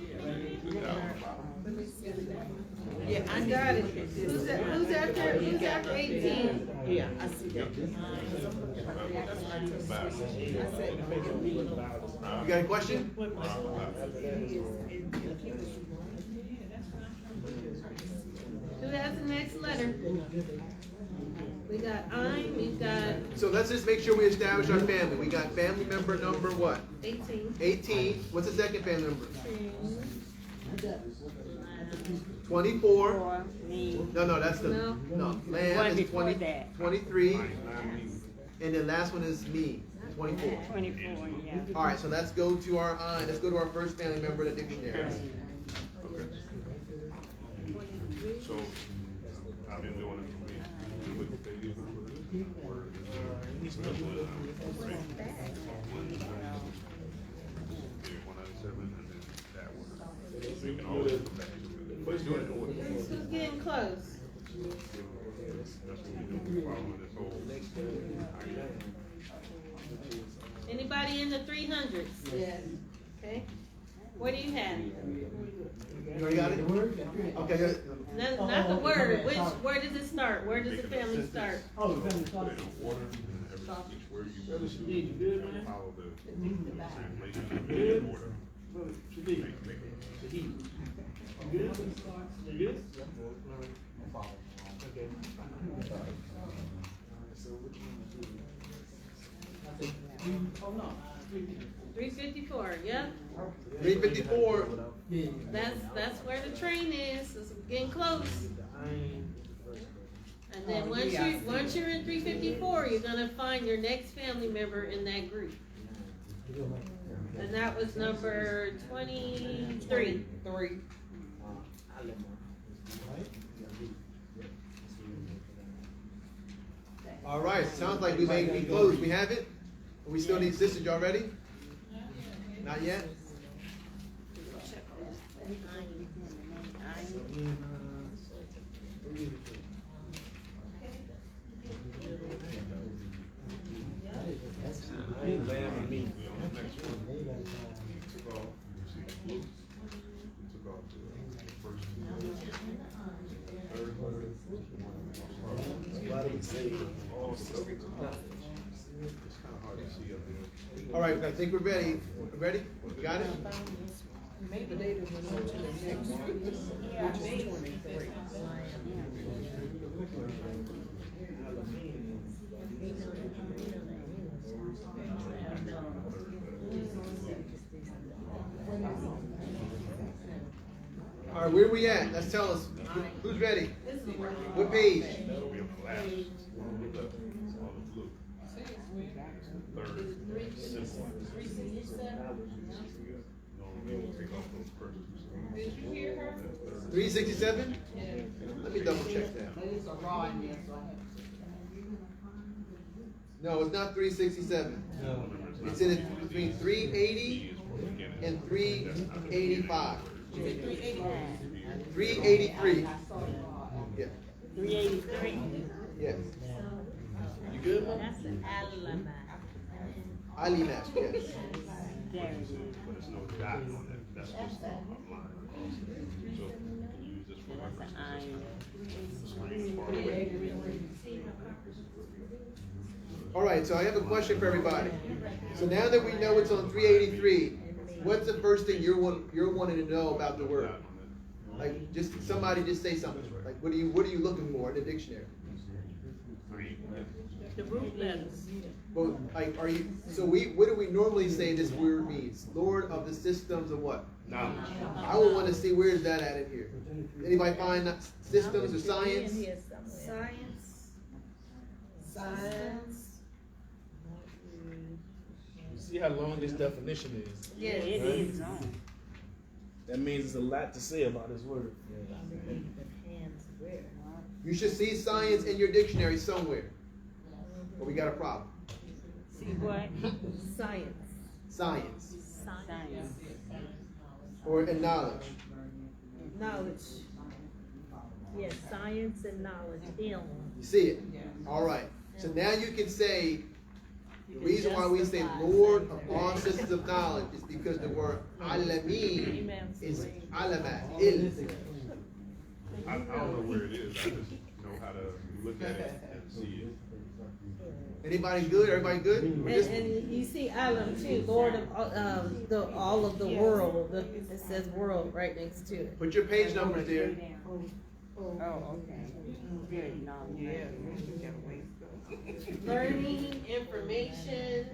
Yeah, I got it. Who's after 18? Yeah, I see that. You got a question? Who has the next letter? We got I'm, we've got So let's just make sure we establish our family. We got family member number what? 18. 18. What's the second family member? 24. For me. No, that's the No. Lamb One is before 20, that. 23, and the last one is me, 24. 24, yeah. All right, so let's go to our first family member in the dictionary. So, I've been doing it for me. With the baby, word, he's still good. 197 and then that word. So you can always go back to it. But it's doing it in order. Who's getting close? That's what we do. Following this whole 300s. Yes. Okay? What do you have? You already got it? Okay, good. Not the word. Where does it start? Where does the family start? Put it in order, and each word you want to follow the translation in order. Oh, no. 354, yep. 354. That's where the train is. It's getting close. And then once you're in 354, you're gonna find your next family member in that group. And that was number 23. All right, sounds like we may be close. We have it? Or we still need sisters? Y'all ready? Not yet? All right, I think we're ready. Ready? You got it? Maybe they didn't move to the next one. Yeah. Which is 23. All right, where are we at? Let's tell us. Who's ready? What page? That'll be a flash. With the, all the blue. Third, simple. Normally we'll take off those first two. Did you hear her? 367? Let me double check that. There's a raw in there, so. No, it's not 367. It's in it between 380 and 385. 383. Yeah. 383. Yes. You good, man? That's an alibi. Ali match, yes. There it is. But there's no dot on it. That's just a line. So you can use this for That's reference. an Screen far away. All right, so I have a question for everybody. So now that we know it's on 383, what's the first thing you're wanting to know about the word? Like, just somebody just say something. Like, what are you looking for in the dictionary? The root letters. Well, like, what do we normally say this word means? Lord of the systems of what? Knowledge. I would want to see where is that at in here. Anybody find that systems or science? Science. You see how long this definition is? Yeah, it is on. That means there's a lot to say about this word. You should see science in your dictionary somewhere. Or we got a problem. See what? Science. Science. Science. Or in knowledge. Knowledge. Yes, science and knowledge. You see it? All right. So now you can say, the reason why we say Lord of all systems of knowledge is because the word alamin is alamat. I don't know where it is. I just know how to look at it and see it. Anybody good? Everybody good? And you see Alam too, Lord of all of the world. It says world right next to it. Put your page numbers there. Oh, okay. Good knowledge. Yeah, we got a ways to go. Learning, information,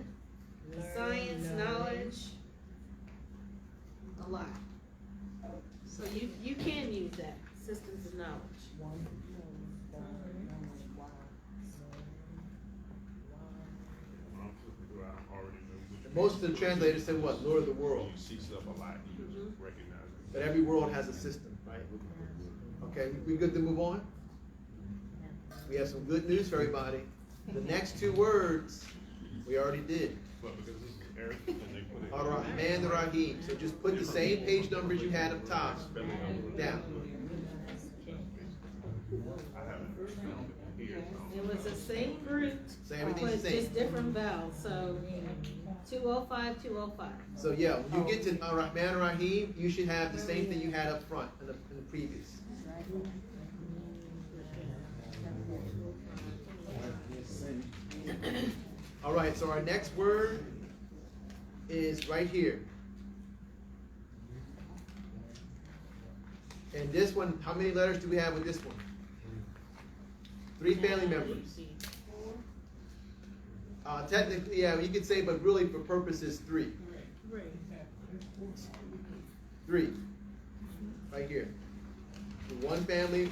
science, knowledge. A lot. So you can use that, systems of knowledge. When I'm flipping through, I already know which Most of the translators say what? Lord of the world. you see stuff a lot, you just recognize it. But every world has a system, right? Okay, we good to move on? We have some good news for everybody. The next two words we already did. But because this is Arabic, and they put it. Ar-Rahman Rahim. So just put the same page numbers you had up top down. I haven't found it. here. It was the same root, So everything's but the same. just different vowels, so 205, 205. So yeah, when you get to Ar-Rahman Ar-Rahim, you should have the same thing you had up front in the previous. All right, so our next word is right here. And this one, how many letters do we have with this one? 3 family members. Technically, yeah, you could say, but really for purposes 3. 3. Right here. One family.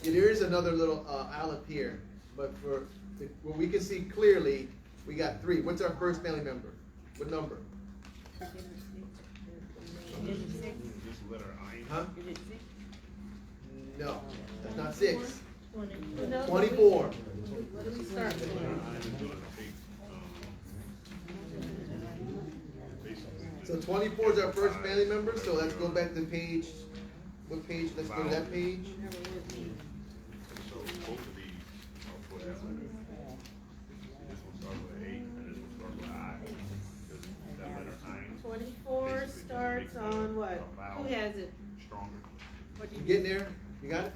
Yeah, there is another little aleph here, but for what we can see clearly, we got 3. What's our first family member? What number? Is it 6? This letter I. Huh? Is it 6? No, that's not 6. No, 24. What do we start with? So 24 is our first family member. So let's go back to page. What page? Let's go to that page. So both of these are for that letter. This one starts with an 8 and this one starts with I. Because that letter I. 24 starts on what? Who has it? Stronger. You getting there? You got it?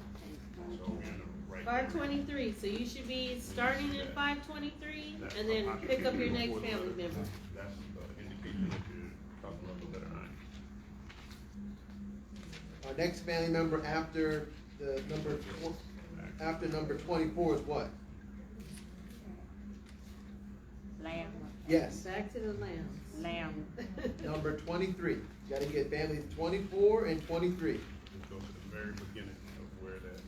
So we're in the right. 523. So you should be starting in 523 and then pick up your next family member. That's the indication that you're talking about the letter I. Our next family member after the number 24 is what? Lamb. Yes. Back to the lambs. Lamb. Number 23. You got to get families 24 and 23. Just go to the very beginning of where that,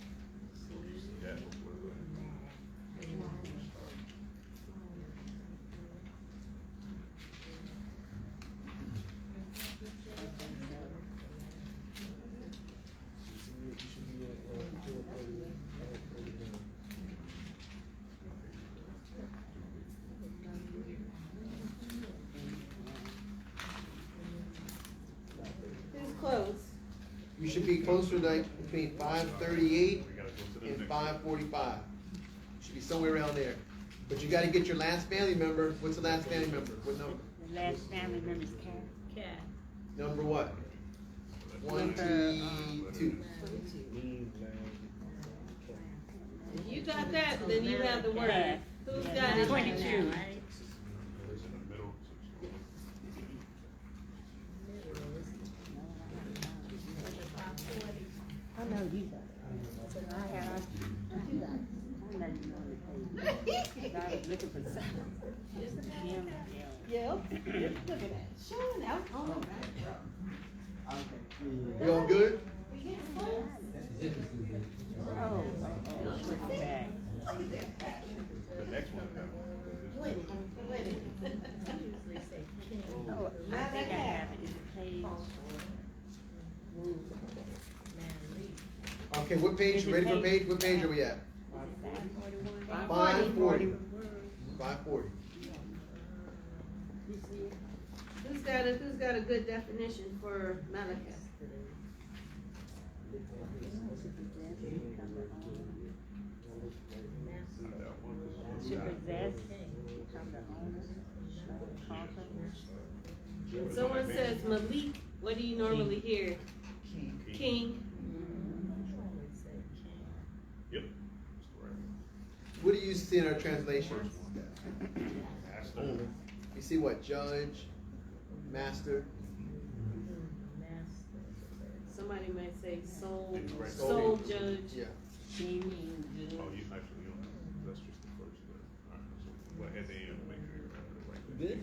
where you see that before the. Who's close? You should be closer to like between 538 We gotta go to the and next. 545. Should be somewhere around there. But you got to get your last family member. What's the last family member? What number? The last family member's cat. Cat. Number what? 22. If you got that, then you have the word. Who's got it? 22. It's in the middle. I know you got it. I have. You got it. I know you on the page. I was looking for something. Yep. Look at that. Showing out on the back. You all good? Oh, back. The next one. Oh, I think I have it. Is it page? Okay, what page? Ready for page? What page are we at? 540. 540. Who's got a good definition for Malachi? Should possess, become the owner, conquer. When someone says Malik, what do you normally hear? King. Yep. That's correct. What do you see in our translation? Master. You see what? Judge, master. Somebody might say soul, Right. soul judge. Yeah. Oh, you actually don't. That's just the first letter. All right. So what at the end, make sure you remember the right letter. Good.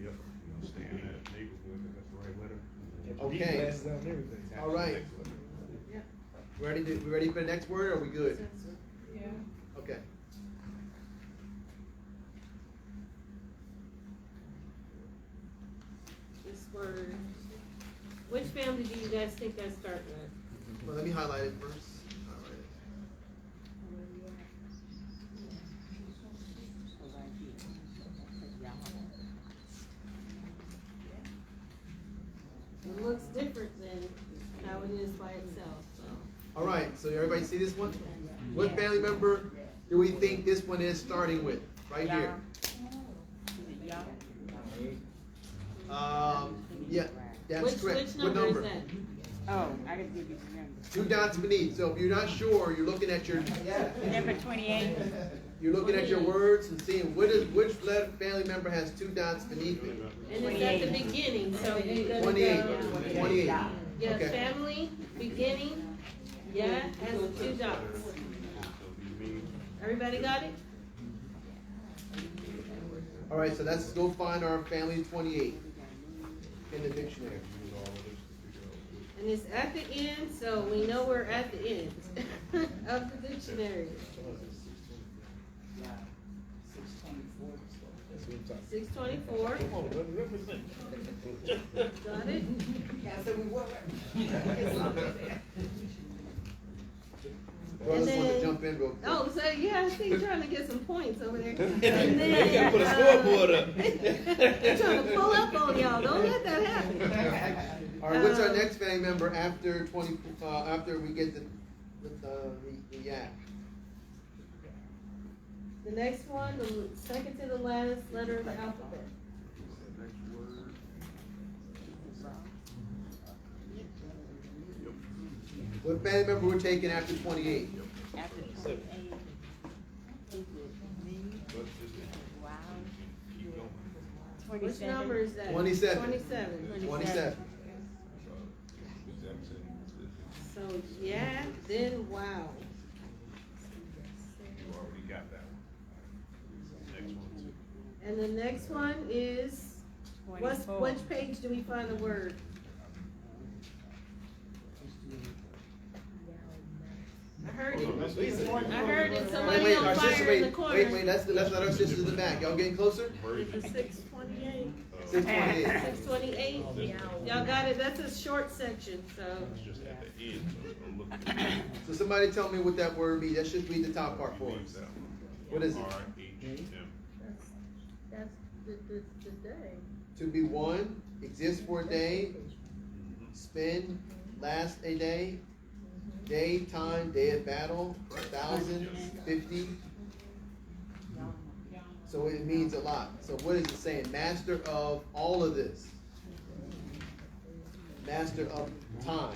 Yep. You know, stay in that neighborhood. That's the right letter. Okay. Glasses on and everything. All right. We ready for the next word? Or are we good? Yeah. Okay. This word. Which family do you guys think I start with? Well, let me highlight it first. All right. It looks different than how it is by itself. itself, so. All right, so everybody see this one? What family member do we think this one is starting with? Right here. Yeah, that's correct. Which What number is that? Oh, I gotta give you the number. 2 dots beneath. So if you're not sure, you're looking at your Number 28. you're looking at your words and seeing which family member has 2 dots beneath it. And it's at the beginning, so you're gonna 28. go. 28. Yeah, Okay. family, beginning, yeah, has 2 dots. Everybody got it? All right, so let's go find our family 28 in the dictionary. And it's at the end, so we know we're at the end of the dictionary. 624. Come on, brother, represent. Got it? Brothers And want to then- jump in real quick. Oh, so yeah, I see you trying to get some points over there. And They gotta put a scoreboard up. They're trying to pull up on y'all. Don't let that happen. All right, what's our next family member after 20? After we get the yak? The next one, the second to the last letter of the alphabet. What family member we're taking after 28? After 28. Wow. Which 27. number is that? 27. 27. 27. So yeah, then wow. You already got that one. Next one too. And the next one is, 24. which page do we find the word? I heard it. I heard it. Somebody on our fire sister, in the corner. wait, let's let our sisters in the back. Y'all getting closer? Is it 628? 628. 628? Y'all got it? That's a short section, so. It's just at the end, so it's gonna look at the end. So somebody tell me what that word means. Let's just read the top part for Leave us. that one. What is it? R-H-M. That's the day. To be one, exist for a day, spend, last a day, day, time, day of battle, 1,000, 50. So it means a lot. So what is it saying? Master of all of this. Master of time.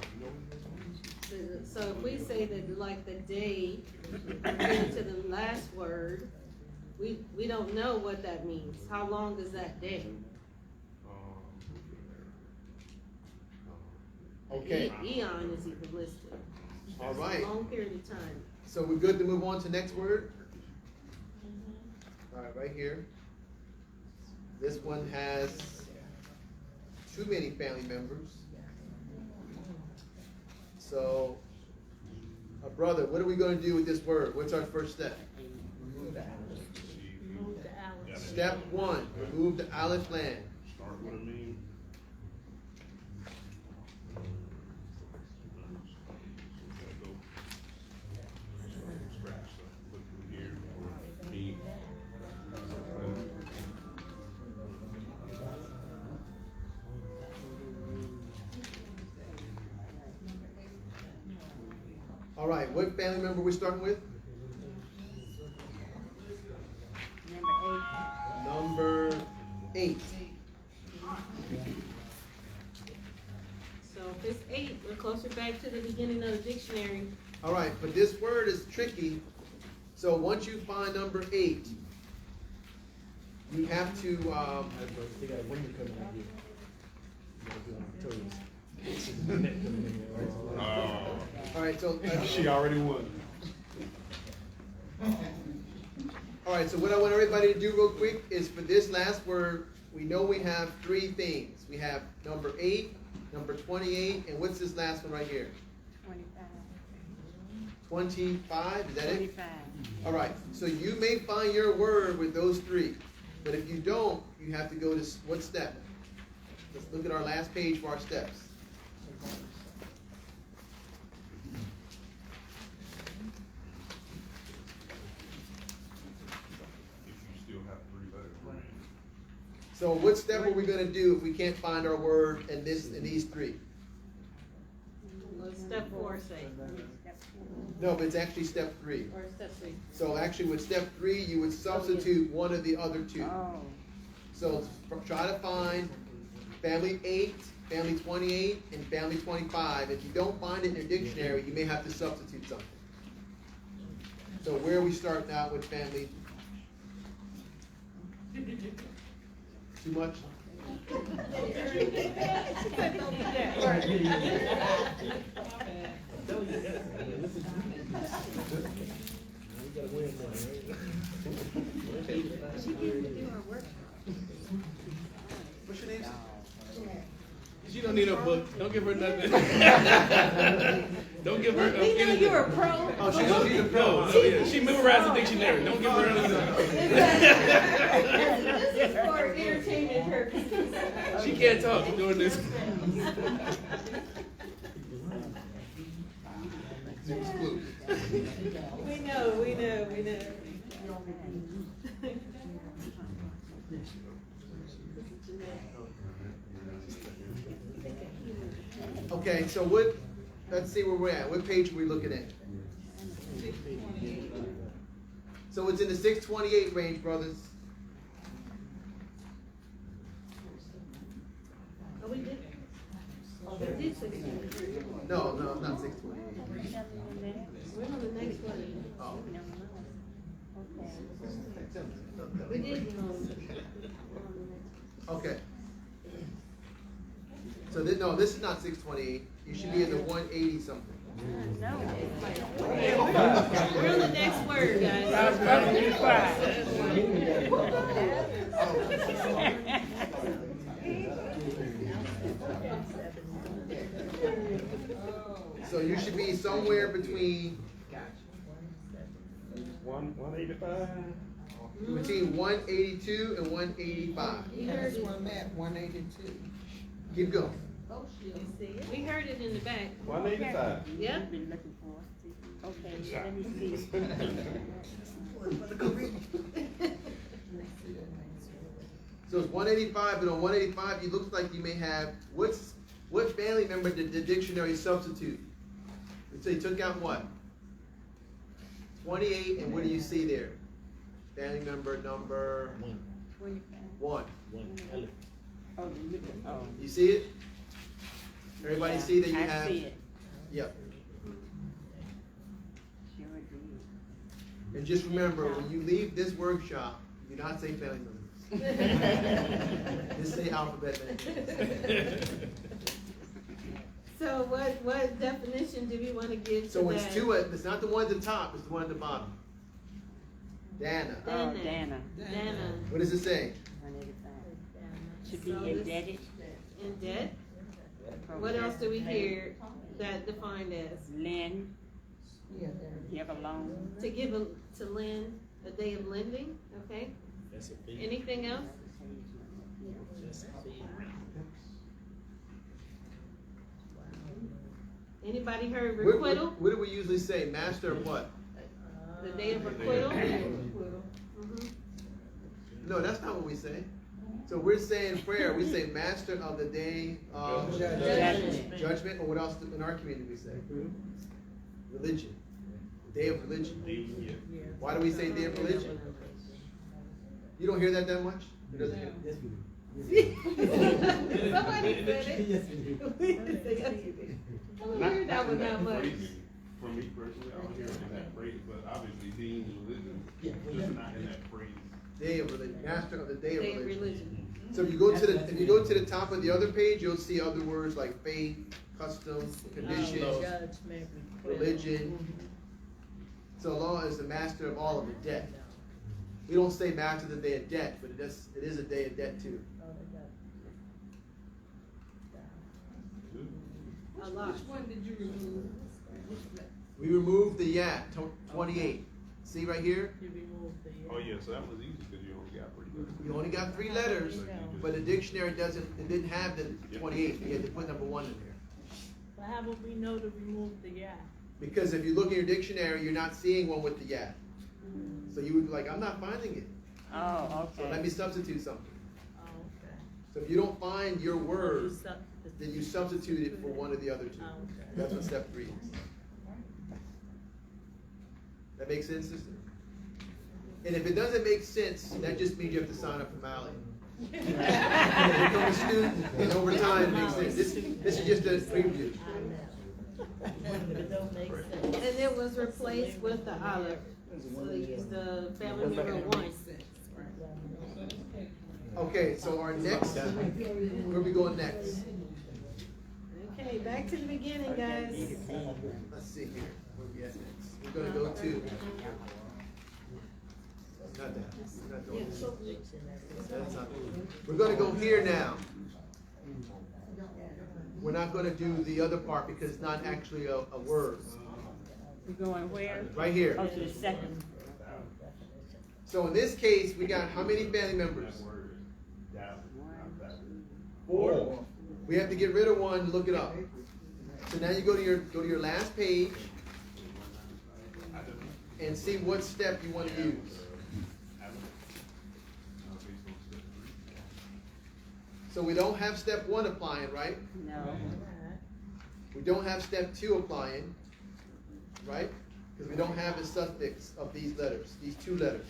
So if we say that like the day, compared to the last word, we don't know what that means. How long is that day? Okay. Eon is even listed. All It's right. a long period of time. So we're good to move on to next word? All right, right here. This one has too many family members. So, brother, what are we going to do with this word? What's our first step? Move the Alice. Step 1, remove the aleph land. Start with a mean. Scratch, so look through here for me. All right, what family member we starting with? Number 8. Number 8. So if it's 8, we're closer back to the beginning of the dictionary. All right, but this word is tricky. So once you find number 8, you have to, They got a window coming out here. You gotta be on your toes. Net coming in there, right? all right, so, She already won. all right, so what I want everybody to do real quick is for this last word, we know we have 3 things. We have number 8, number 28, and what's this last one right here? 25. 25, is that it? 25. All right, so you may find your word with those 3, but if you don't, you have to go to what step? Let's look at our last page for our steps. If you still have 3 letters remaining. So what step are we going to do if we can't find our word in these 3? Well, step 4 4 say? No, but it's actually step 3. Or step 3? So actually with step 3, you would substitute one of the other two. Oh. So try to find family 8, family 28, and family 25. If you don't find it in your dictionary, you may have to substitute something. So where are we starting out with family? Too much? What's your name? She don't need no book. Don't give her nothing. Don't give her We know anything. you're a pro. Oh, she's a pro. No, yeah. She memorized the dictionary. Don't give her anything. This is for entertainment purposes. She can't talk. She's doing this. We know. Okay, so what? Let's see where we're at. What page are we looking at? So it's in the 628 range, brothers. Oh, we did. We did 623. No, not 628. We're on the next one. Oh. We did. Okay. So this is not 628. You should be in the 180 something. No. We're on the next word, guys. So you should be somewhere between 185. between 182 and 185. That's where I'm at, 182. Keep going. We heard it in the back. 185. Yep. Been looking for. Okay, let me see. So it's 185, and on 185, it looks like you may have what family member did the dictionary substitute? So you took out what? 28, and what do you see there? Family member number 1. Oh, You see it? Everybody yeah, see that you I have? see it. Yep. Sure do. And just remember, when you leave this workshop, do not say family members. Just say alphabet names. So what definition do we want to give to So that? it's two. It's not the one at the top. It's the one at the bottom. Dana. Oh, Dana. Dana. What does it say? 185. Should be So this- indebted. In debt? What else do we hear that defined as? Lend, Yeah, there. give a loan. To lend, a day of lending, okay? That's a fee. Anything else? That's a fee. Anybody heard What, requital? what do we usually say? Master of what? The day of requital? Mhm. No, that's not what we say. So we're saying prayer. We say master of the day of Judgment. judgment. Or what else in our community we say? Religion. Day of religion. Yeah. Why do we say day of religion? You don't hear that much? It doesn't hear. Somebody said it. Yes, we do. We didn't say yes, you did. I don't hear that one that much. For me personally, I don't hear it in that phrase, but obviously deemed religion, Yeah. just not in that phrase. Day of religion. Master of the day of Day of religion. religion. So if you go to the top of the other page, you'll see other words like faith, custom, condition, Judgment, religion. So law is the master of all of the debt. We don't say master of the day of debt, but it is a day of debt too. A lot. Which one did you remove? We removed the yat, 28. See right here? You removed the. Oh, yeah, so that was easy because you only got 3 letters. You only got 3 letters, but the dictionary didn't have the 28. You had to put number 1 in there. But how would we know to remove the yeah? Because if you look in your dictionary, you're not seeing one with the yat. So you would be like, I'm not finding it. Oh, So let okay. me substitute something. Oh, okay. So if you don't find your word, The then you substitute it for one of the other two. That's what step 3 is. That makes sense, sister? And if it doesn't make sense, that just means you have to sign up for M.A.L.I. You become a student, and over time it makes sense. This is just a preview. It don't make sense. And it was replaced with the olive. So they used the family member 1. Okay, so our next, where are we going next? Okay, back to the beginning, guys. Let's see here. Where are we at next? We're gonna go to. Not that. We're not doing this. That's not. We're gonna go here now. We're not gonna do the other part because it's not actually a word. We're going where? Right here. Oh, to the second. So in this case, we got how many family members? 4. We have to get rid of one. Look it up. So now you go to your last page and see what step you want to use. So we don't have step 1 applying, right? No. We don't have step 2 applying, right? Because we don't have the suffix of these letters, these 2 letters.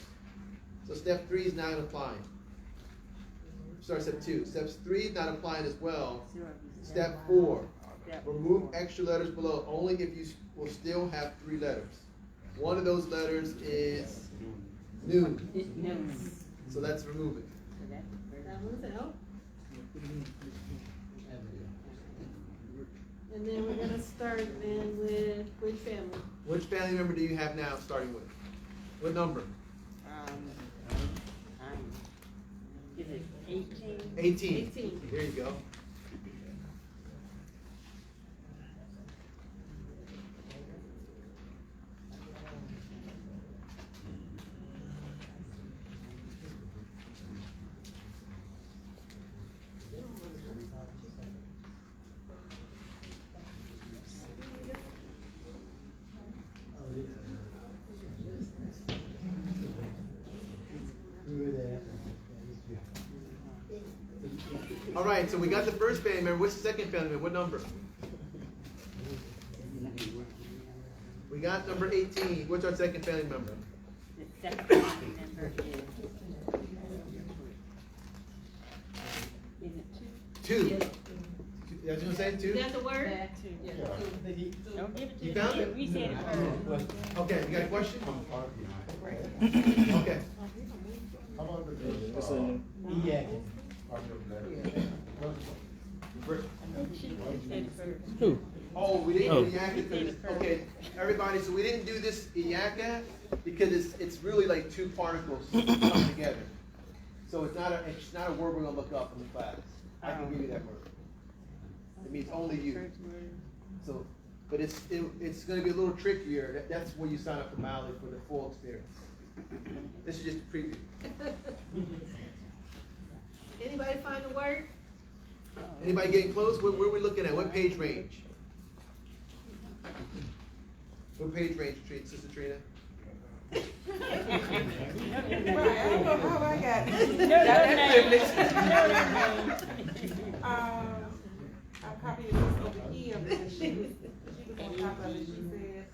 So step 3 is not applying. Sorry, step 2. Step 3 is not applying as well. Step 4, remove extra letters below only if you will still have 3 letters. One of those letters is noon. So let's remove it. That one's out. And then we're gonna start then with which family? Which family member do you have now starting with? What number? Is it 18? 18. 18. There you go. All right, so we got the first family member. What's the second family member? What number? We got number 18. What's our second family member? The second family member is it 2? 2. I was gonna say 2. You got the word? Don't give it to You me. found it? We said it first. Okay, you got a question? Okay. It's an EAC. She said it first. Who? Oh, we didn't do IACA because, okay, everybody, so we didn't do this IACA because it's really like 2 particles come together. So it's not a word we're gonna look up in the class. I can give you that word. It means only you. So, but it's gonna be a little trickier. That's where you sign up for M.A.L.I. for the full experience. This is just a preview. Anybody find the word? Anybody getting close? Where are we looking at? What page range? What page range, Sister Trina? Right, I don't know how I got that privilege. name. I copied this over here, but she was on top of it. She said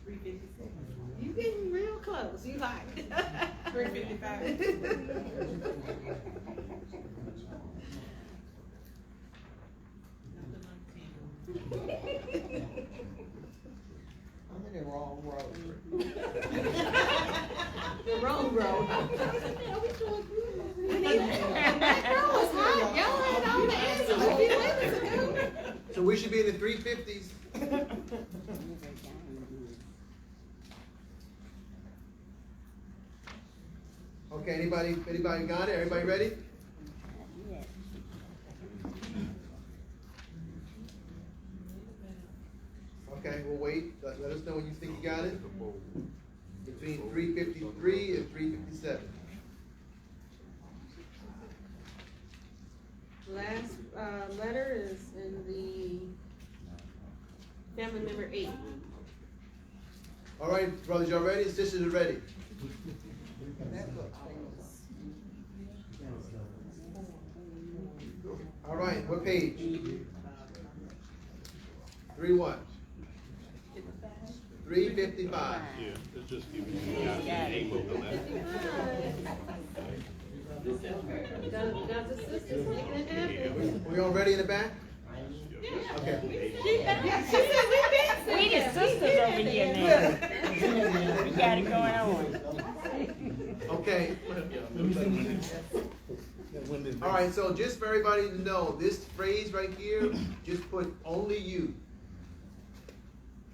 356. You getting real close. You hot. 355. I'm in the wrong road. The wrong road. That girl was hot. Y'all had all the answers a few minutes ago. So we should be in the 350s. Okay, anybody got it? Everybody ready? Okay, we'll wait. Let us know when you think you got it. Between 353 and 357. Last letter is in the family member 8. All right, brothers, y'all ready? Sisters are ready. All right, what page? 3 what? 355. Yeah, it's just giving you guys the name of the letter. Got the sisters making it happen. We all ready in the back? Okay. We the sisters over here now. We got it going on. Okay. All right, so just for everybody to know, this phrase right here, just put only you.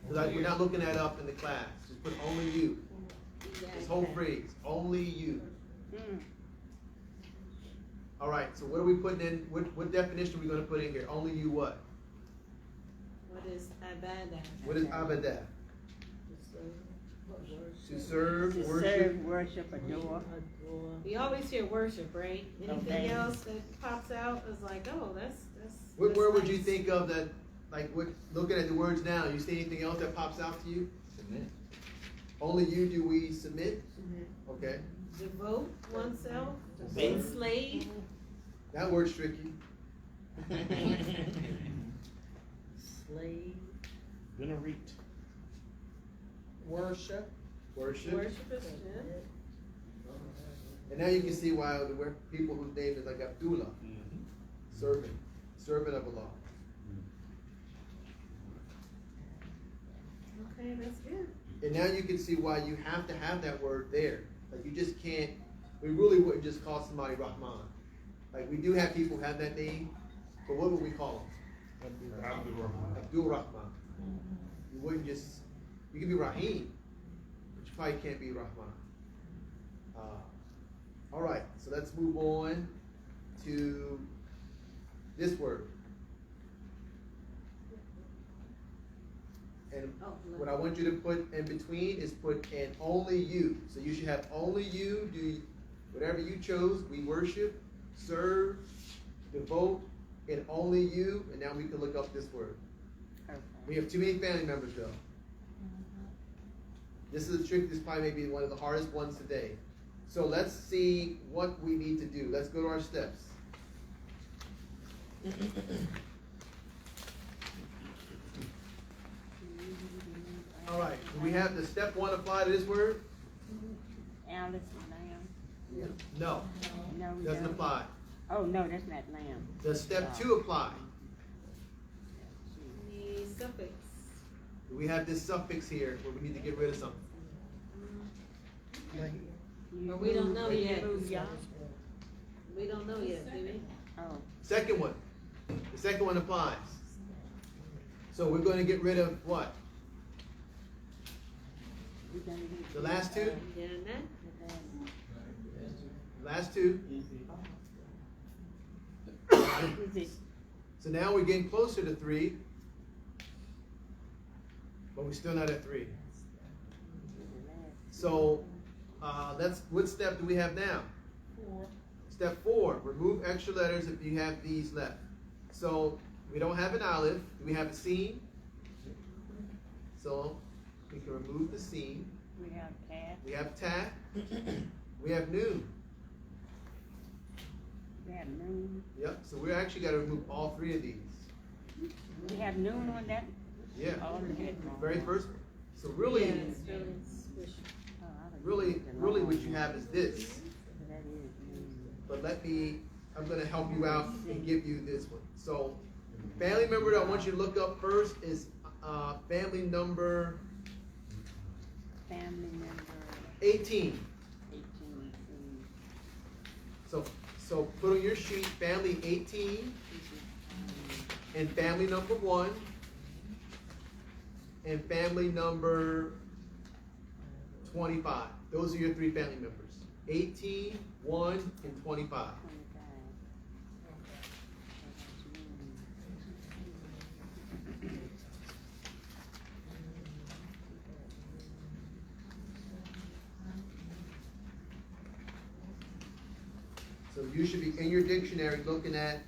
Because we're not looking that up in the class. Just put only you. This whole phrase, only you. All right, so what are we putting in? What definition are we going to put in here? Only you what? What is ibadah? What is abadah? To serve, To worship. serve, worship, adore. We always hear worship, right? Anything Okay. else that pops out is like, oh, that's. What word would nice. you think of that, like, what, looking at the words now, you see anything else that pops out to you? Submit. Only you do we submit? Okay. Devote oneself, enslave. That word's tricky. Slave. Venerate. Worship. Worship. Worship is good. And now you can see why there were people whose name is like Abdullah. Servant. Servant of Allah. Okay, that's good. And now you can see why you have to have that word there. Like you just can't, we really wouldn't just call somebody Rahman. Like we do have people who have that name, but what would we call them? Abdul Rahman. You wouldn't just, you can be Rahim, but you probably can't be Rahman. All right, so let's move on to this word. And what I want you to put in between is put in only you. So you should have only you, do whatever you chose. We worship, serve, devote, and only you. And now we can look up this word. Okay. We have too many family members though. This is a trick, this probably may be one of the hardest ones today. So let's see what we need to do. Let's go to our steps. All right, do we have the step 1 apply to this word? Alice and lamb. No, No, we doesn't don't. apply. Oh, no, that's not lamb. Does step 2 apply? The suffix. Do we have this suffix here where we need to get rid of something? Or we don't know yet. Yeah. We don't know yet, do we? Oh, Second one. The second one applies. So we're going to get rid of what? we gonna get The last two? Yeah, that. Last two. Is it So now we're getting closer to 3. But we're still not at 3. So what step do we have now? 4. Step 4, remove extra letters if you have these left. So we don't have an aleph. Do we have a sin? So we can remove the sin. we have cat, We have ta. We have noon. we have noon, Yep. So we're actually got to remove all 3 of these. we have noon on that? Yeah. All the head wrong. Very first one. So really, Yeah, it's really squishy. Oh, I don't really, know. really, what you have is this. That is noon. But I'm going to help you out and give you this one. So, family member that I want you to look up first is family number Family member 18. 18. So put on your sheet family 18 and family number 1 and family number 25. Those are your 3 family members. 18, 1, and 25. 25. So you should be in your dictionary looking at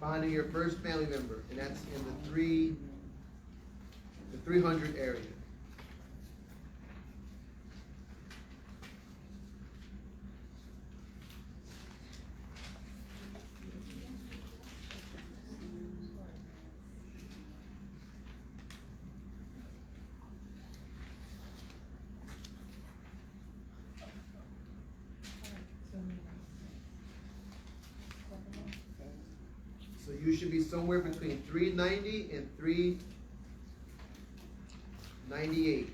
finding your first family member, and that's in the 300 area. you should be somewhere between 390 and 398.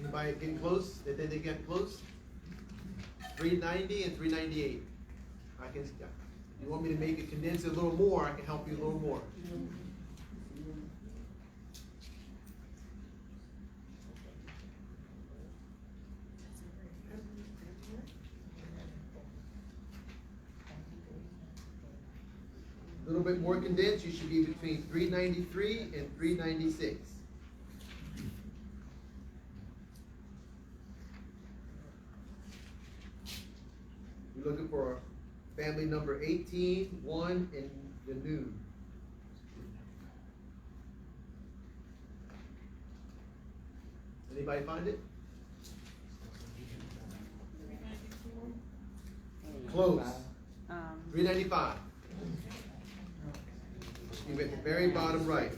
Anybody getting close? They think they get close? 390 and 398. I can. If you want me to make it condense it a little more, I can help you a little more. A little bit more condensed, you should be between 393 and 396. You're looking for family number 18, 1, and the new. Anybody find it? Close. 395. You're at the very bottom right.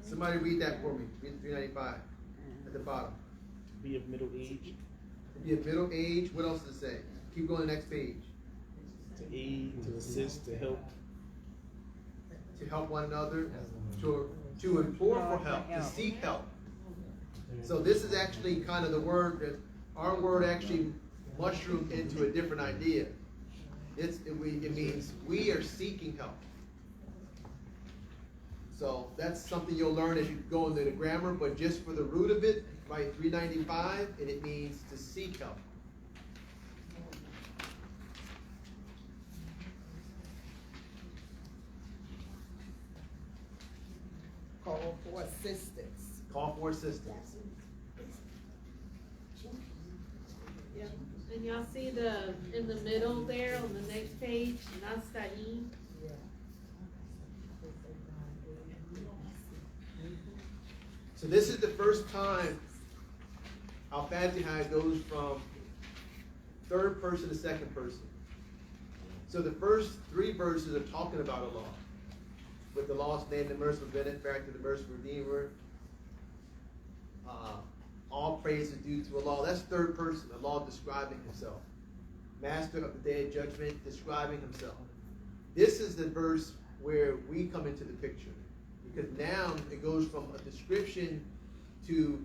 Somebody read that for me. Read 395 at the bottom. Be of middle age. Be of middle age. What else does it say? Keep going to the next page. To aid, to assist, to help. To help one another. To implore for help. To seek help. So this is actually kind of the word that our word actually mushroomed into a different idea. It means we are seeking help. So that's something you'll learn as you go into the grammar, but just for the root of it, write 395, and it means to seek help. Call for assistance. Call for assistance. Yeah. And y'all see in the middle there on the next page, Nasta'in? So this is the first time Al-Fatiha goes from third person to second person. So the first 3 verses are talking about Allah. With the lost name, the merciful benefactor, the merciful redeemer. All praise is due to Allah. That's third person, Allah describing himself. Master of the day of judgment, describing himself. This is the verse where we come into the picture. Because now it goes from a description to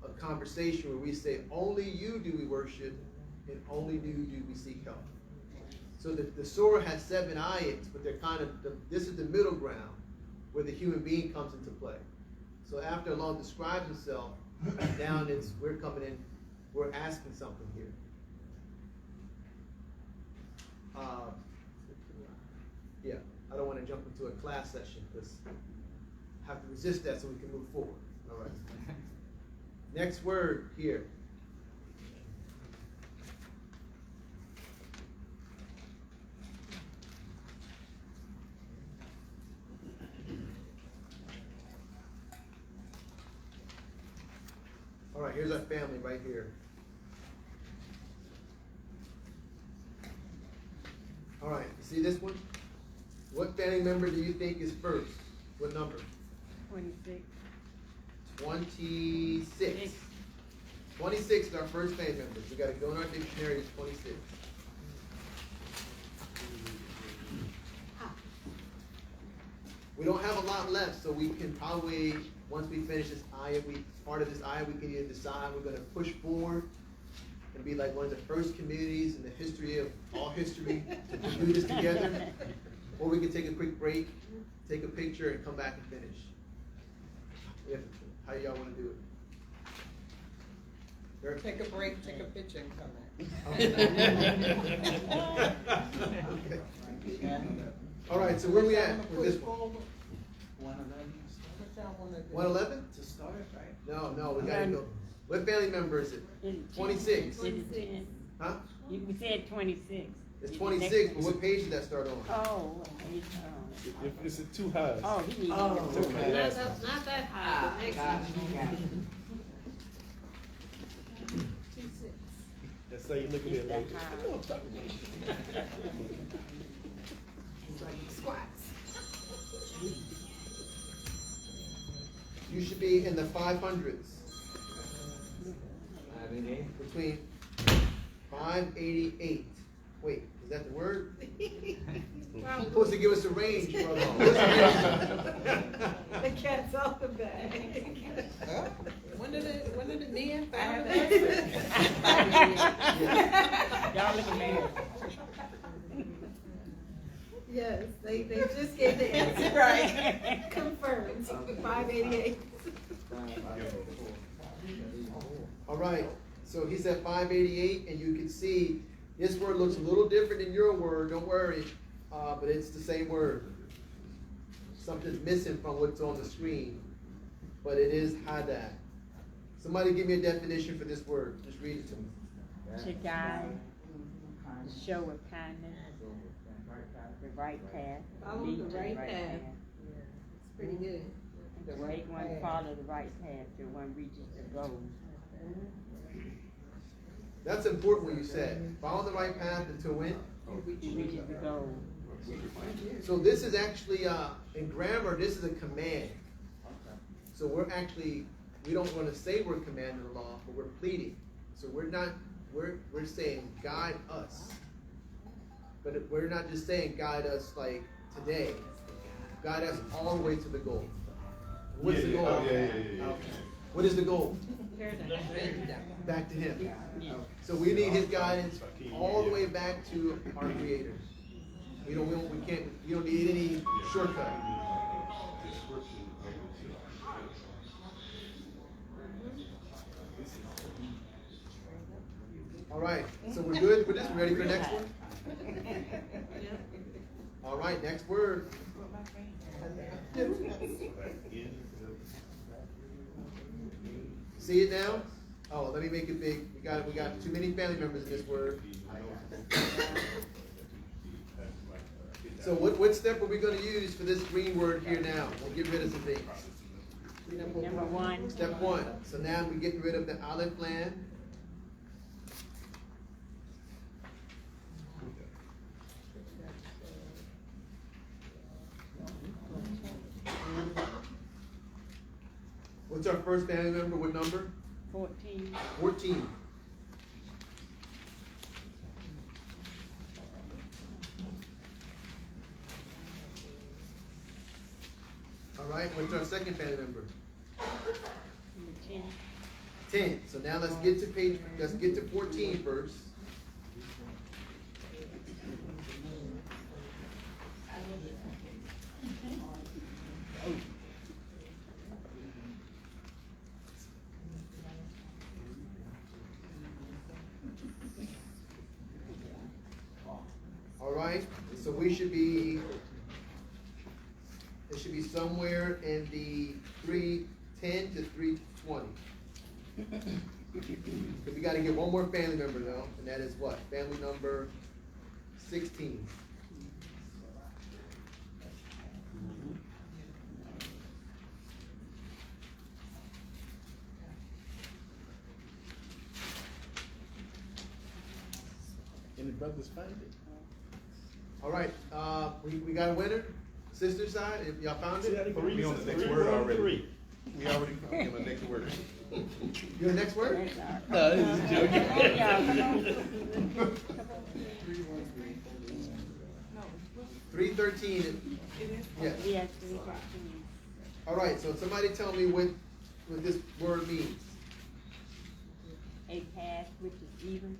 a conversation where we say, only you do we worship, and only you do we seek help. So the surah has 7 ayats, but they're kind of, this is the middle ground where the human being comes into play. So after Allah describes himself, down we're coming in, we're asking something here. Yeah, I don't want to jump into a class session because I have to resist that so we can move forward. All right. Next word here. All right, here's our family right here. All right, you see this one? What family member do you think is first? What number? 26. 26. 26 is our first family member. We got to go in our dictionary. It's 26. We don't have a lot left, so we can probably, once we finish this ayah, part of this ayah, we can either decide we're going to push forward and be like one of the first communities in the history of all history to do this together, or we can take a quick break, take a picture, and come back and finish. How y'all want to do it? Take a break, take a picture, and come back. Okay. All right, so where we at with this one? 111? To start, right? No, we gotta go. What family member is it? 26. 26. Huh? You said 26. It's 26, but what page did that start on? Oh, If it's too high. oh, he needs to Not know. that high, the next one. That's how you look at it. Like, That high. "Oh, I'm talking about Squats. You should be in the 500s. Between 588. Wait, is that the word? You're supposed to give us a range, brother. The cat's out the bag. When did the men I found have that? Y'all looking mad. Yes, they just gave the answer right. Confirmed, 588. All right, so he said 588, and you can see this word looks a little different than your word. Don't worry, but it's the same word. Something's missing from what's on the screen, but it is hadak. Somebody give me a definition for this word. Just read it to me. To guide, to show of kindness, the right path. Follow lead the to right path. It's pretty good. The right one follow the right path, the one reaches the goal. That's important what you said. Follow the right path until when? He reaches the goal. So this is actually, in grammar, this is a command. So we don't want to say we're commanding the law, but we're pleading. So we're saying guide us. But we're not just saying guide us like today. Guide us all the way to the goal. What's the goal? What is the goal? Back to Him. So we need His guidance all the way back to our Creator. We don't need any shortcut. All right, so we're good for this. We ready for the next one? All right, next word. See it now? Oh, let me make it big. We got too many family members in this word. So what step are we going to use for this green word here now? We'll get rid of some things. Number one. Step one. So now we're getting rid of the olive land. What's our first family member? What number? 14. 14. All right, what's our second family member? Number 10. 10. So now let's get to 14 first. All right, so it should be somewhere in the 310 to 320. We got to get one more family member though, and that is what? Family number 16. Any brothers find it? All right, we got a winner. Sister side, if y'all found it. We on the next word already. We already found the next word. You're the next word? No, this is a joke. 313. Yes. Yes, 313. All right, so somebody tell me what this word means. A path which is even.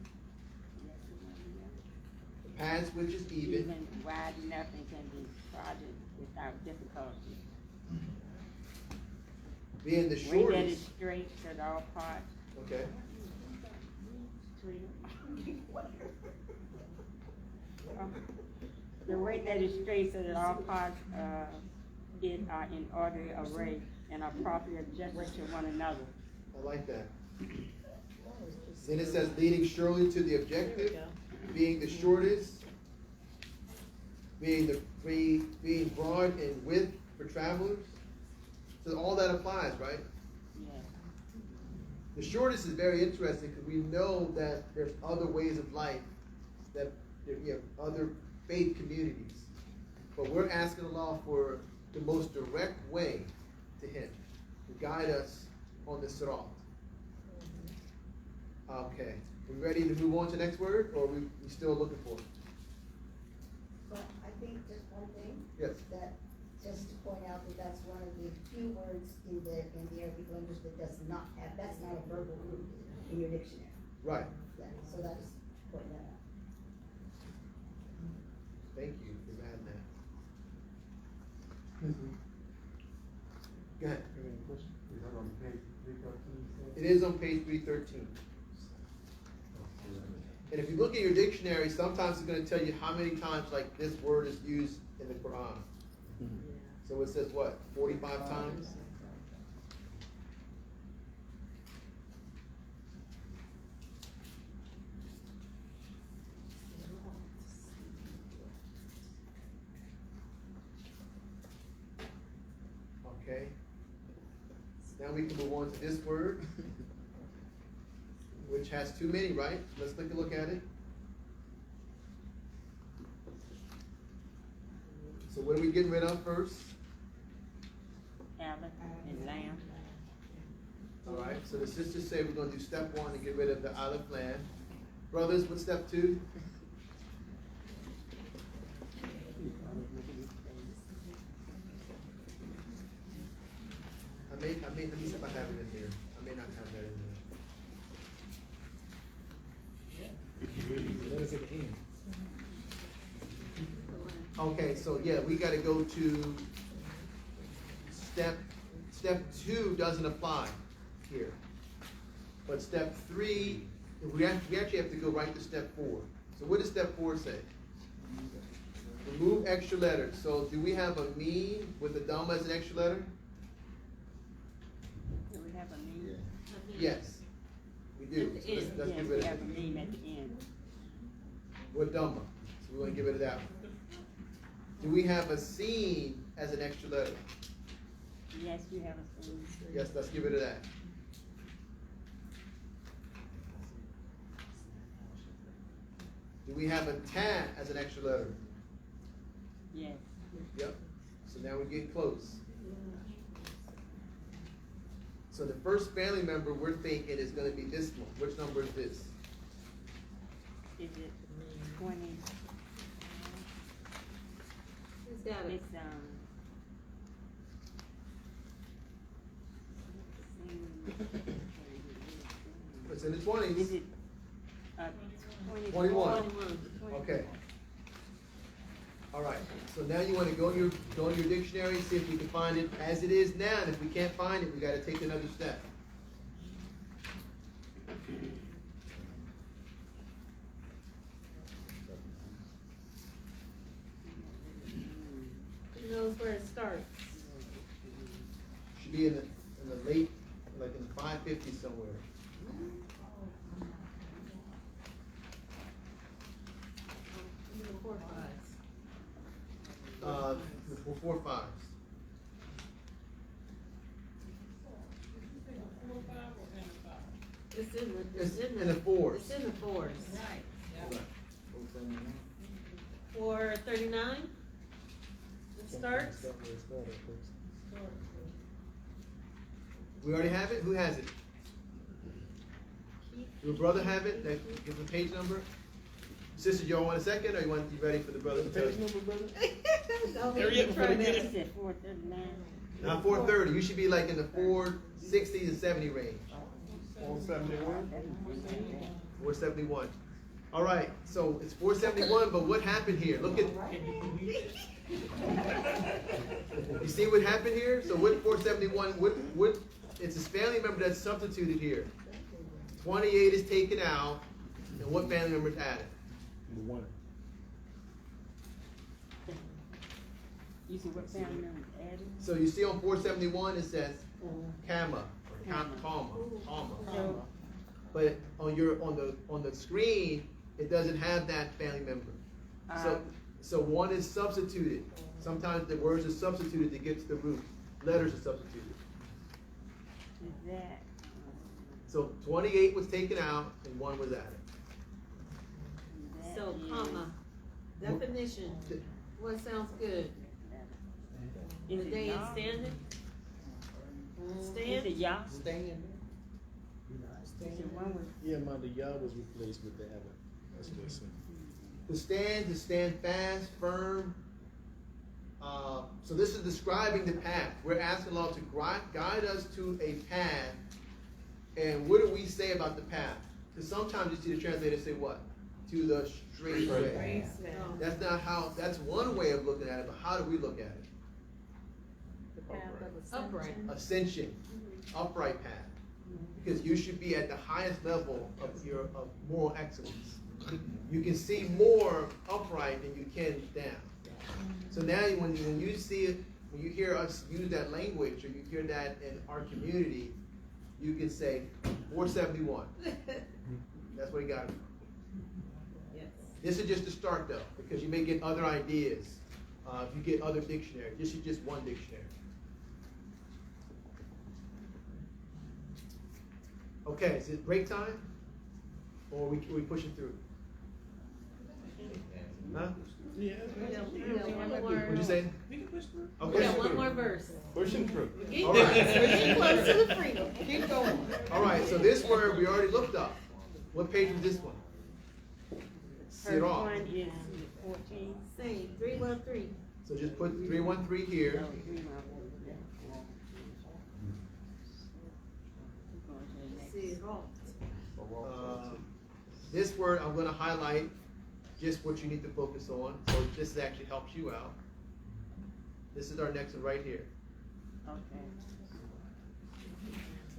The path which is even. Wide enough and can be trodden without difficulty. Being the Way that is shortest. straight at all parts. Okay. The way that is straight so that all parts are in orderly array and are properly adjusted to one another. I like that. Then it says leading surely to the objective, being the shortest, being broad in width for travelers. So all that applies, right? Yeah. The shortest is very interesting because we know that there's other ways of life, that you have other faith communities. But we're asking Allah for the most direct way to Him, to guide us on the sirat. Okay, we ready to move on to the next word, or we still looking for it? Well, I think just one thing. Yes. That, just to point out that that's one of the few words in the Arabic language that does not have, that's not a verbal root in your dictionary. Right. Yeah, so that is pointing that out. Thank you for adding that. Go ahead. It is on page 313. And if you look at your dictionary, sometimes it's going to tell you how many times like this word is used in the Quran. So it says what, 45 times? Okay. Now we can move on to this word, which has too many, right? Let's take a look at it. So what are we getting rid of first? Aleph and lamb. All right, so the sisters say we're going to do step 1 and get rid of the aleph lam. Brothers, what's step 2? Let me see if I have it in here. I may not have that in there. Let us at the end. Okay, so yeah, we got to go to step 2 doesn't apply here. But step 3, we actually have to go right to step 4. So what does step 4 say? Remove extra letters. So do we have a meme with the dhamma as an extra letter? Do we have a meme? Yes, we do. So let's get Yes, rid we of have it. a meme at the end. What dhamma? So we want to get rid of that one. Do we have a seen as an extra letter? Yes, you have a meme. Yes, let's get rid of that. Do we have a ta as an extra letter? Yes. Yep. So now we're getting close. So the first family member we're thinking is going to be this one. Which number is this? Is it 20? Who's got it? It's It's in the 20s. Is it 21. Okay. All right. So now you want to go in your dictionary, see if we can find it as it is now. And if we can't find it, we got to take another step. Who knows where it starts? Should be in the late, like in the 550 somewhere. Four fives. Four fives. It's in the, It's in the fours. It's in the fours. 439? It starts? We already have it? Who has it? Your brother have it? That gives the page number? Sister, y'all want a second, or you ready for the brother to tell you? Don't Hurry up even before try they get that. it. Is it 439? Not 430. You should be like in the 460 to 70 range. 471. 471. All right, so it's 471, but what happened here? Look at. You see what happened here? So what 471? What? It's his family member that's substituted here. 28 is taken out, and what family member is added? The one. You see what family member added? So you see on 471 it says Kama, Kama. Kama. But on the screen it doesn't have that family member. So So one is substituted. Sometimes the words are substituted to get to the root. Letters are substituted. Is that? So 28 was taken out and 1 was added. So, comma, definition, what sounds good? Is The it day is y'all? standing? Is it Stand? y'all? Stand. Is it one with? Yeah, man, the yah was replaced with the ever. That's what it said. To stand fast, firm. So this is describing the path. We're asking Allah to guide us to a path. And what do we say about the path? Because sometimes you see the translator say what? To the straight way. That's not how, that's one way of looking at it, but how do we look at it? The path of upright. Ascension, upright path. Because you should be at the highest level of moral excellence. You can see more upright than you can down. So now when you see it, when you hear us use that language, or you hear that in our community, you can say 471. That's what he got it from. Yes. This is just the start though, because you may get other ideas. If you get other dictionaries, this is just one dictionary. Okay, is it break time? Or are we pushing through? Huh? Yeah. We got one more. What'd you say? We can push through. We Okay. got one more verse. Pushing through. All right. We're getting close to the freedom. Keep going. All right, so this word we already looked up. What page was this one? First Sirah. one is 14. Same, 313. So just put 313 here. No, 3 See it all. This word I'm going to highlight just what you need to focus on. So this actually helps you out. This is our next one right here. Okay.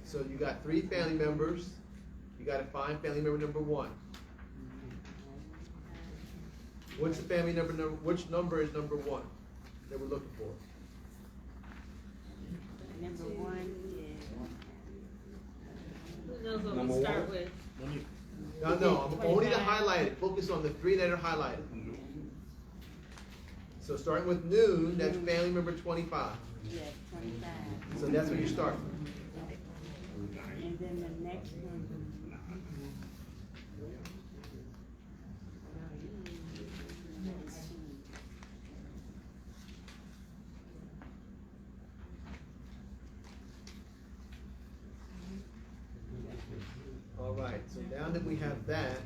So you got 3 family members. You got to find family member number 1. What's the family number? Which number is number 1 that we're looking for? Number 1 is. Who knows what Number we start one. with? No, I'm only to highlight it. Focus on the 3 that are highlighted. So starting with noon, that's family member 25. Yeah, 25. So that's where you start. And then the next one. All right, so now that we have that,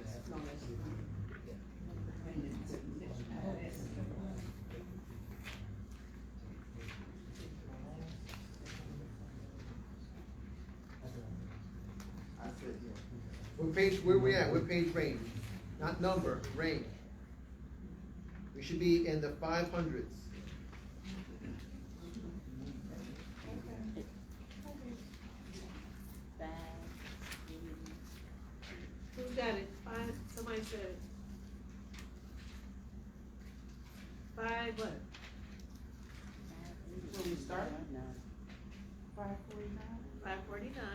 what page, where we at? What page range? Not number, range. We should be in the 500s. Who's got it? 5, somebody said it. 5 what? When we start? 549.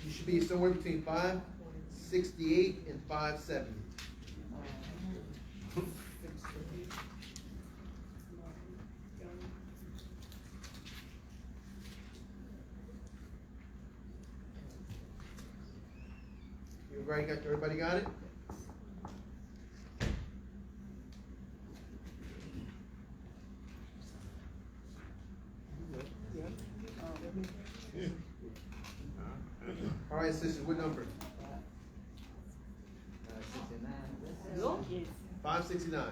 You should be somewhere between 568 and 570. Everybody got it? All right, sisters, what number? Nope. 569.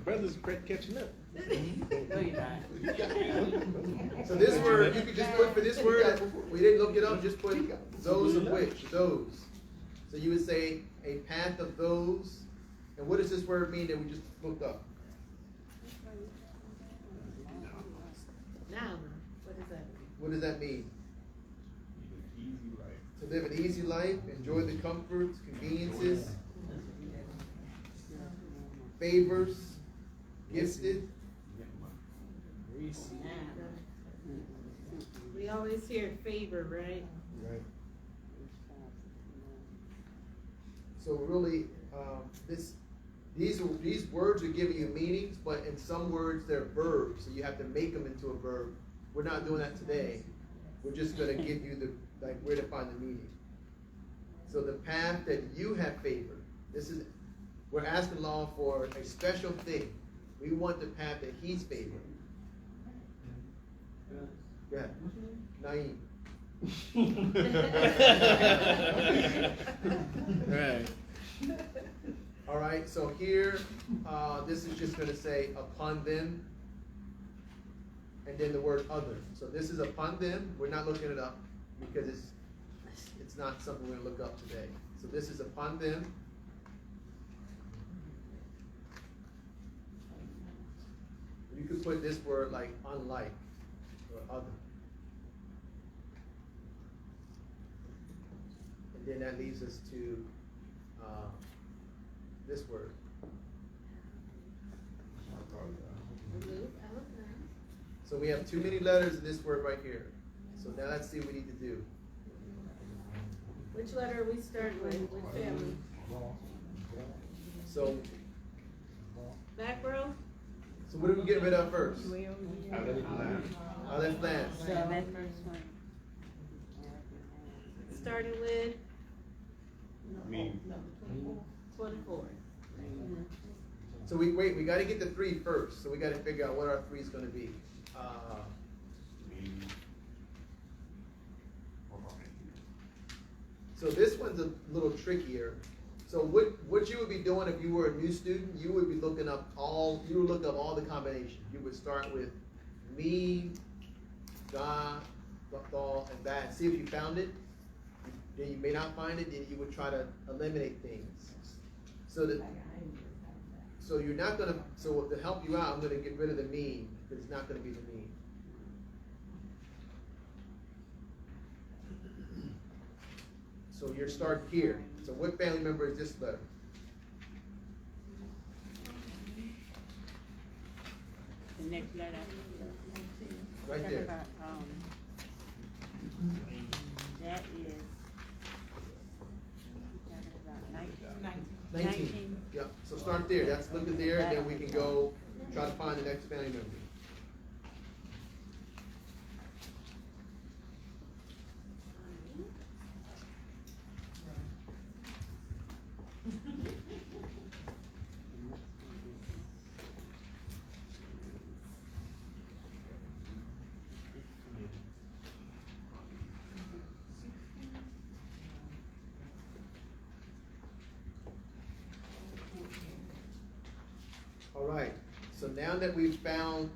Brothers catching up. No, you're not. So this word, you could just put for this word, we didn't look it up, just put those of which, those. So you would say a path of those. And what does this word mean that we just looked up? Now, what is that? What does that mean? to live an easy life, enjoy the comforts, conveniences, favors, gifted. We always hear favor, right? Right. So really, these words are giving you meanings, but in some words they're verbs, so you have to make them into a verb. We're not doing that today. We're just going to give you where to find the meaning. So the path that you have favored, we're asking Allah for a special thing. We want the path that He's favored. Go ahead. Naim. Right. All right, so here, this is just going to say upon them, and then the word other. So this is upon them. We're not looking it up because it's not something we're going to look up today. So this is upon them. You could put this word like unlike or other. And then that leads us to this word. So we have too many letters in this word right here. So now let's see what we need to do. Which letter are we starting with? Which family? So Back row? So what did we get rid of first? Aleph Lam. Aleph Lam. So that first one. Starting with Me. 24. So we got to get the 3 first. So we got to figure out what our 3 is going to be. Me. So this one's a little trickier. So what you would be doing if you were a new student, you would be looking up all the combinations. You would start with me, ga, thal, and that. See if you found it. Then you may not find it. Then you would try to eliminate things. So you're not gonna. So to help you out, I'm gonna get rid of the mean because it's not gonna be the mean. So you're starting here. So what family member is this letter? The next letter. Right Talk there. about, that is. Talking about 19. Yep. So start there. That's look at there, and then we can go try to find the next family member. All right, so now that we've found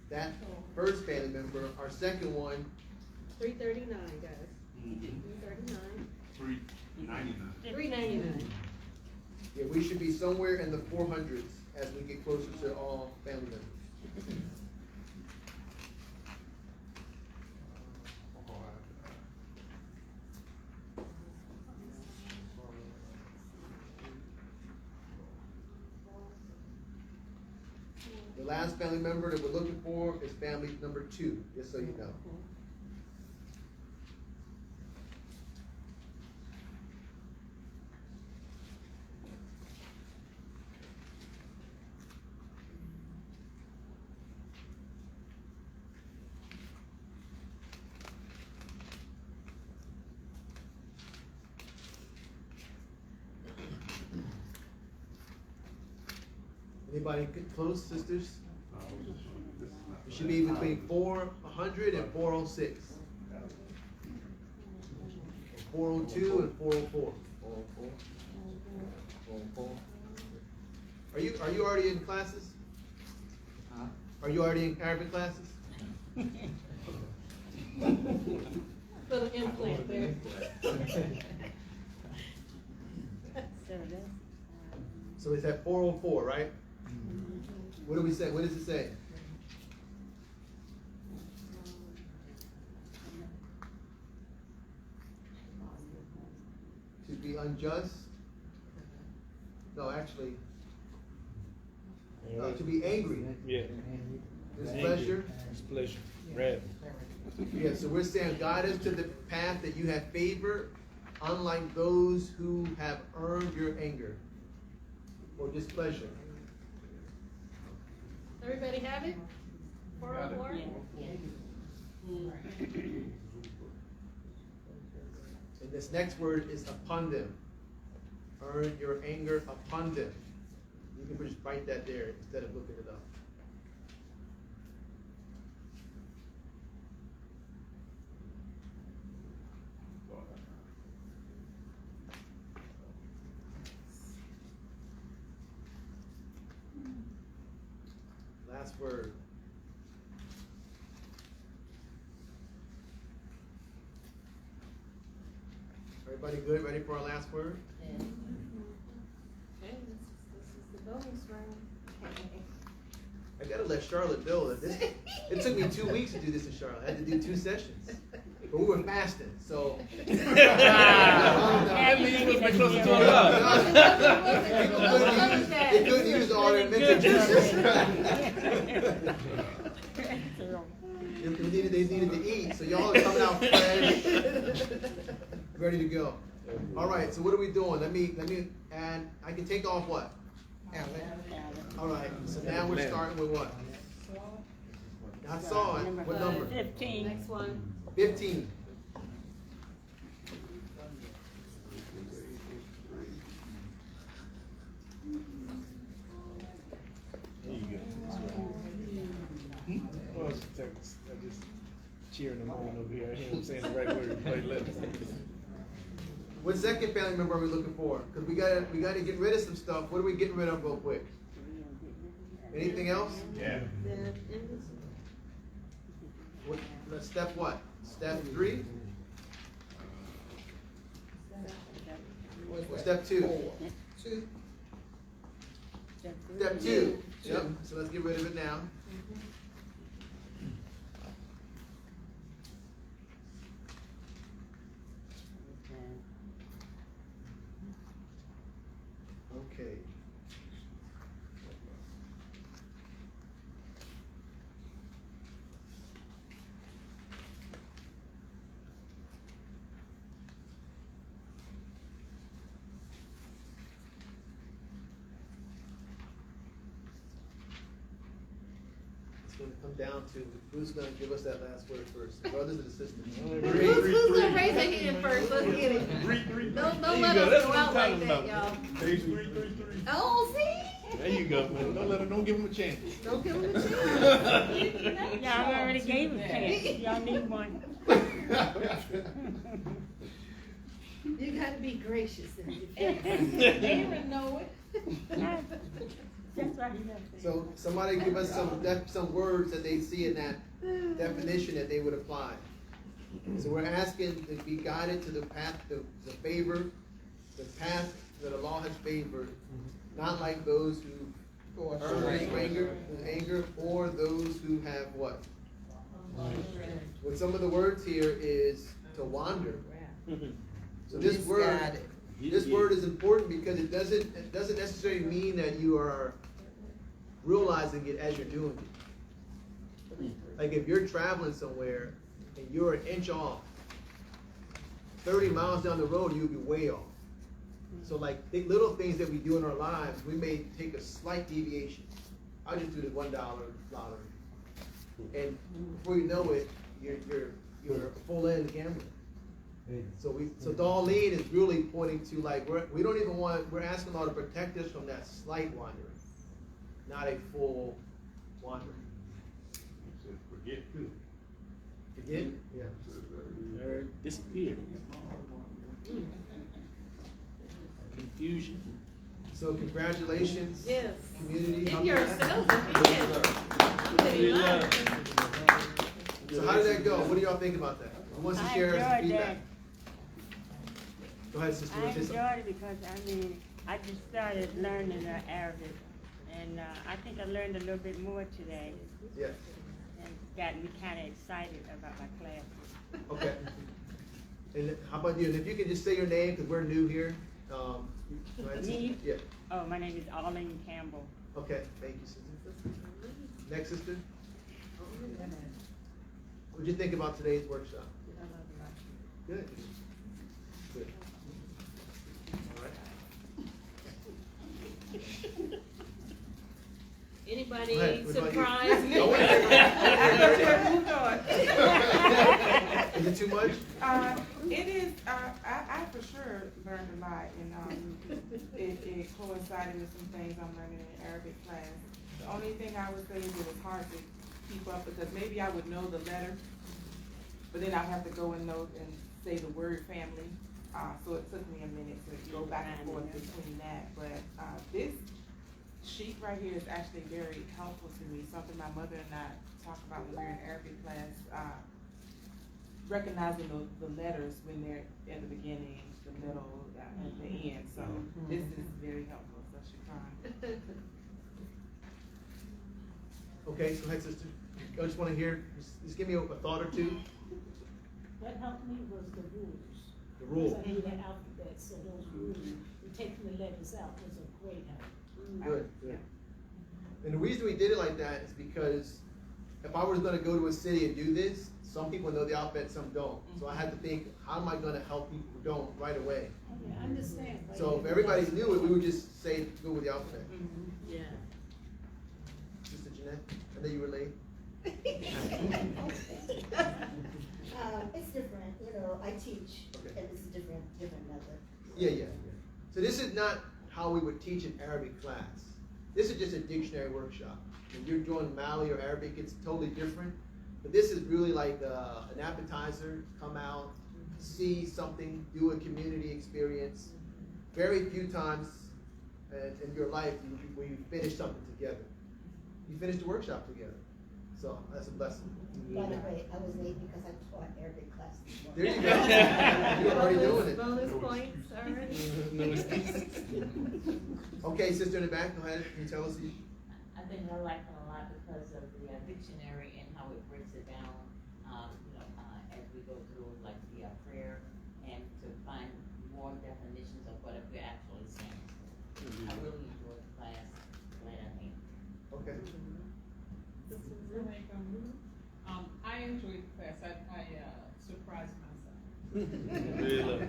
that first family member, our second one, 339, guys. 339. 399. 399. yeah, we should be somewhere in the 400s as we get closer to all family members. The last family member that we're looking for is family number 2, just so you know. Anybody get close, sisters? It should be between 400 and 406. 402 and 404. 404. Are you already in classes? Are you already in Arabic classes? Put an implant there. So that's, So it's at 404, right? What do we say? What does it say? be unjust. No, actually, to be angry. Yeah. Displeasure. Displeasure. Wrath. Yeah, so we're saying guide us to the path that you have favored, unlike those who have earned your anger or displeasure. Everybody have it? 404? And this next word is upon them. Earn your anger upon them. You can just write that there instead of looking it up. Last word. Everybody good? Ready for our last word? Okay, this is the bonus round. I gotta let Charlotte know that this. It took me 2 weeks to do this in Charlotte. I had to do 2 sessions, but we were fasting, so. They couldn't use all their mental juices. They needed to eat, so y'all are coming out fresh, ready to go. All right, so what are we doing? Let me, and I can take off what? All right, so now we're starting with what? I saw it. What number? 15. Next one. 15. There you go. Well, I just cheering them on over here. I hear them saying the right word. Right, left. What second family member are we looking for? Because we gotta get rid of some stuff. What are we getting rid of real quick? Anything else? Yeah. Step what? Step 3? Or step 2? Step 2. Yep. So let's get rid of it now. Okay. It's going to come down to who's going to give us that last word first, the brothers or the sisters? Who's gonna raise their hand first? Let's get it. Don't let us go out like that, y'all. 3. Oh, see? There you go, man. Don't give them a chance. Don't give them a chance. Y'all already gave a chance. Y'all need one. You gotta be gracious in defense. They even know it. That's right. So somebody give us some words that they see in that definition that they would apply. So we're asking to be guided to the path, the favor, the path that Allah has favored, not like those who earn his anger, or those who have what? Well, some of the words here is to wander. So this word is important because it doesn't necessarily mean that you are realizing it as you're doing it. Like if you're traveling somewhere and you're an inch off, 30 miles down the road, you'll be way off. So like little things that we do in our lives, we may take a slight deviation. I'll just do the $1 lottery, and before you know it, you're full in gambling. So Darlene is really pointing to like we're asking Allah to protect us from that slight wandering, not a full wandering. Forget too. Forget? Yeah. Or disappear. Confusion. So congratulations, Yes. community. Give yourselves a hand. So how did that go? What do y'all think about that? Who wants to share some enjoyed feedback? that. Go ahead, sister. I You wanna say something? enjoyed it because, I just started learning Arabic, and I think I learned a little bit more today, Yes. and got me kind of excited about my classes. Okay. And how about you? And if you could just say your name, because we're new here. Go ahead, sister. Me? Yeah. Oh, my name is Arlene Campbell. Okay, thank you, sister. Next, sister. What did you think about today's workshop? Good. Good. All right. Anybody Go ahead. What about you? surprised? Oh, wait. Is it too much? It is, I for sure learned a lot, and it coincided with some things I'm learning in Arabic class. The only thing I would say is it was hard to keep up, because maybe I would know the letter, but then I'd have to go and know and say the word family. So it took me a minute to go back and forth between that, but this sheet right here is actually very helpful to me, something my mother and I talk about when we're in Arabic class. Recognizing the letters when they're at the beginning, the middle, and the end. So this is very helpful. So shukran. Okay, go ahead, sister. I just want to hear, just give me a thought or two. What helped me was the rules. The rule. I knew the alphabet, so those rules, and taking the letters out was a great help. Good, good. And the reason we did it like that is because if I was going to go to a city and do this, some people know the alphabet, some don't. So I had to think, how am I going to help people who don't right away? Okay, I understand. So if everybody knew it, we would just say, go with the alphabet. Yeah. Sister Jeanette, I know you were late. It's different, you know, I teach, Okay. and it's a different method. Yeah. So this is not how we would teach an Arabic class. This is just a dictionary workshop. When you're doing M.A.L.I or Arabic, it's totally different. But this is really like an appetizer, come out, see something, do a community experience. Very few times in your life where you finish something together. You finish the workshop together. So that's a blessing. By the way, I was late because I taught Arabic class this There morning. you go. You're already doing it. Bonus points already? No excuse. Okay. Okay, sister in the back, go ahead. Can you tell us? I think I like it a lot because of the dictionary and how it breaks it down, as we go through like the prayer and to find more definitions of whatever we're actually saying. I really enjoyed the class. Glad I came. Okay. I enjoyed the class. I surprised myself. Really?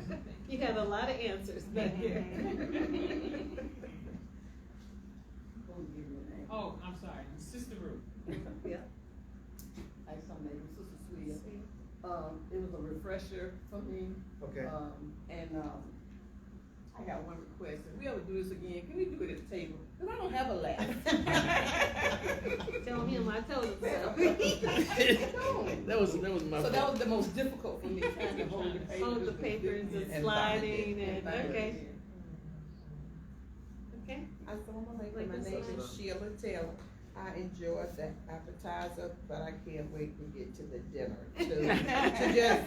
You have a lot of answers back here. Oh, I'm sorry, Sister Ruth. Yeah. Hi, some name, Sister Sweet. It was a refresher for me. Okay. I got one request. If we ever do this again, can we do it at the table? Because I don't have a laugh. Tell him I told him so. That was my So fault. that was the most difficult for me, trying to hold the papers. Hold the papers and sliding and, okay. Okay. Assalamualaikum. My name is Sheila Taylor. I enjoyed that appetizer, but I can't wait to get to the dinner to just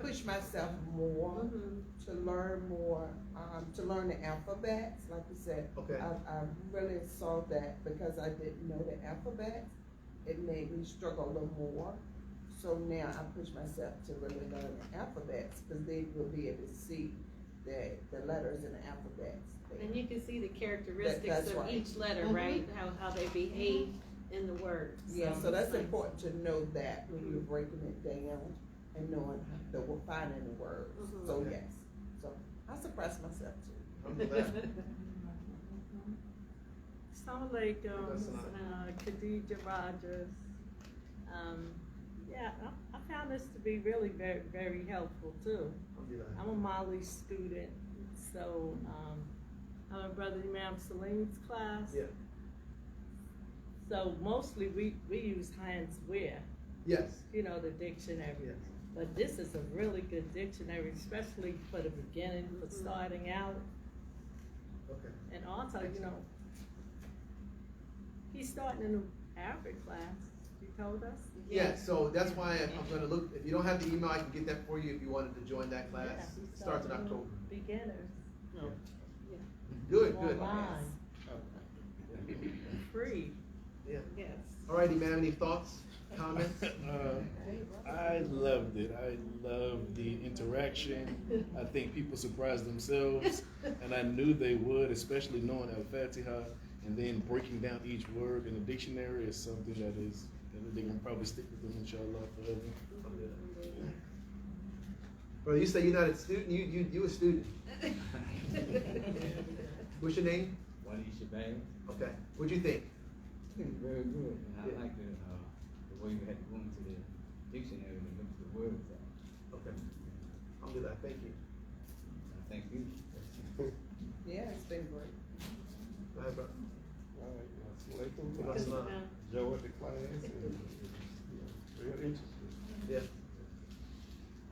push myself more, to learn more, to learn the alphabets. Like you said, Okay. I really saw that because I didn't know the alphabets. It made me struggle a little more. So now I push myself to really learn the alphabets because they will be able to see the letters in the alphabets. And you can see the characteristics That's of right. each letter, right? How they behave in the words. Yeah, so it's that's nice. important to know that when you're breaking it down and knowing finding the words. Mhm. So Okay. yes, so I surprised myself too. Alhamdulillah. Assalamu alaikum, Khadija Rogers. Yeah, I found this to be really very, very helpful too. Alhamdulillah. I'm a M.A.L.I student, so I'm a brother Imam Salim's class. Yeah. So mostly we use Heinz Weir, Yes. you know, the dictionary. Yes. But this is a really good dictionary, especially for the beginning, for starting out. Okay. And also, you know, he's starting in the Arabic class, you told us? Yeah, so that's why I'm going to look. If you don't have the email, I can get that for you if you wanted to join that class. Yeah, he Starts in started October. Beginners. Good, good. Online. Free. Yeah. Yes. All right, Imam, any thoughts? comments? I loved it. I loved the interaction. I think people surprised themselves, and I knew they would, especially knowing Al-Fatiha, and then breaking down each word in the dictionary is something that they're gonna probably stick with them, inshallah, forever. Bro, you say you're not a student. You a student. What's your name? Okay. What'd you think? Very good. And I Yeah. like the way you had to go into the dictionary and look the words out. Okay. Alhamdulillah. Thank you. Thank you. Yeah, it's been great. Go ahead, bro. Joe at the class, and real interesting. Yeah.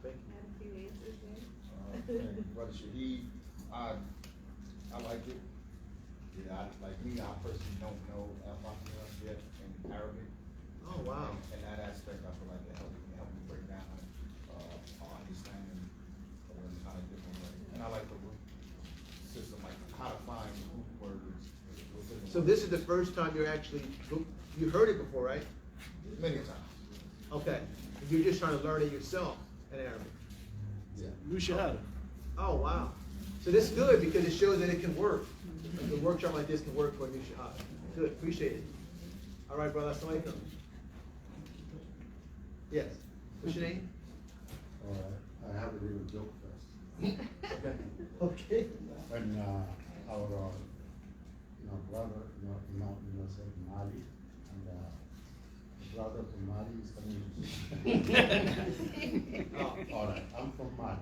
Thank you. Brother Shaheed, I like it. Yeah, like me, I personally don't know Al-Fatiha yet in Arabic. Oh, wow. And that aspect, I feel like it helped me break down our understanding of it in kind of different way. And I like the system, like codifying root words. So this is the first time you heard it before, right? Many times. Okay. You're just trying to learn it yourself in Arabic. Yeah. Mushahada. Oh, wow. So this is good because it shows that it can work. Like a workshop like this can work for a new shahada. Good, appreciate it. All right, brother, assalamu alaikum. Yes. What's your name? All right. I have a little joke first. Okay. When our brother, Imam, said M.A.L.I, and the brother from Mali is coming. All right, I'm from Mali.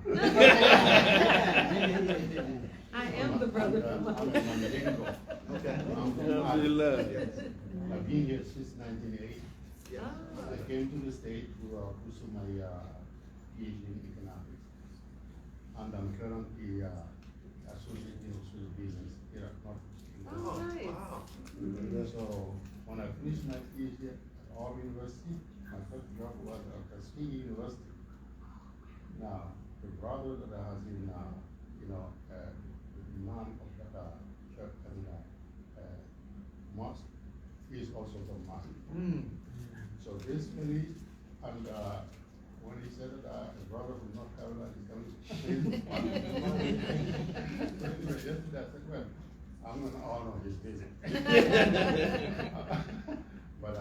I am the brother from I'm from Lingo. Okay. I'm from Mali. I've been here since 1980. Yeah. I came to the state to pursue my PhD in economics. And I'm currently associate in Swiss business here at North. Oh, nice. Wow. So when I finished my PhD at Auburn University, my first job was at Tuskegee University. Now, the brother that has been, the Imam of that church and mosque is also from Mali. So basically, and when he said that a brother from North Carolina is coming to Mali, yesterday I said, well, I'm going to honor his visit. But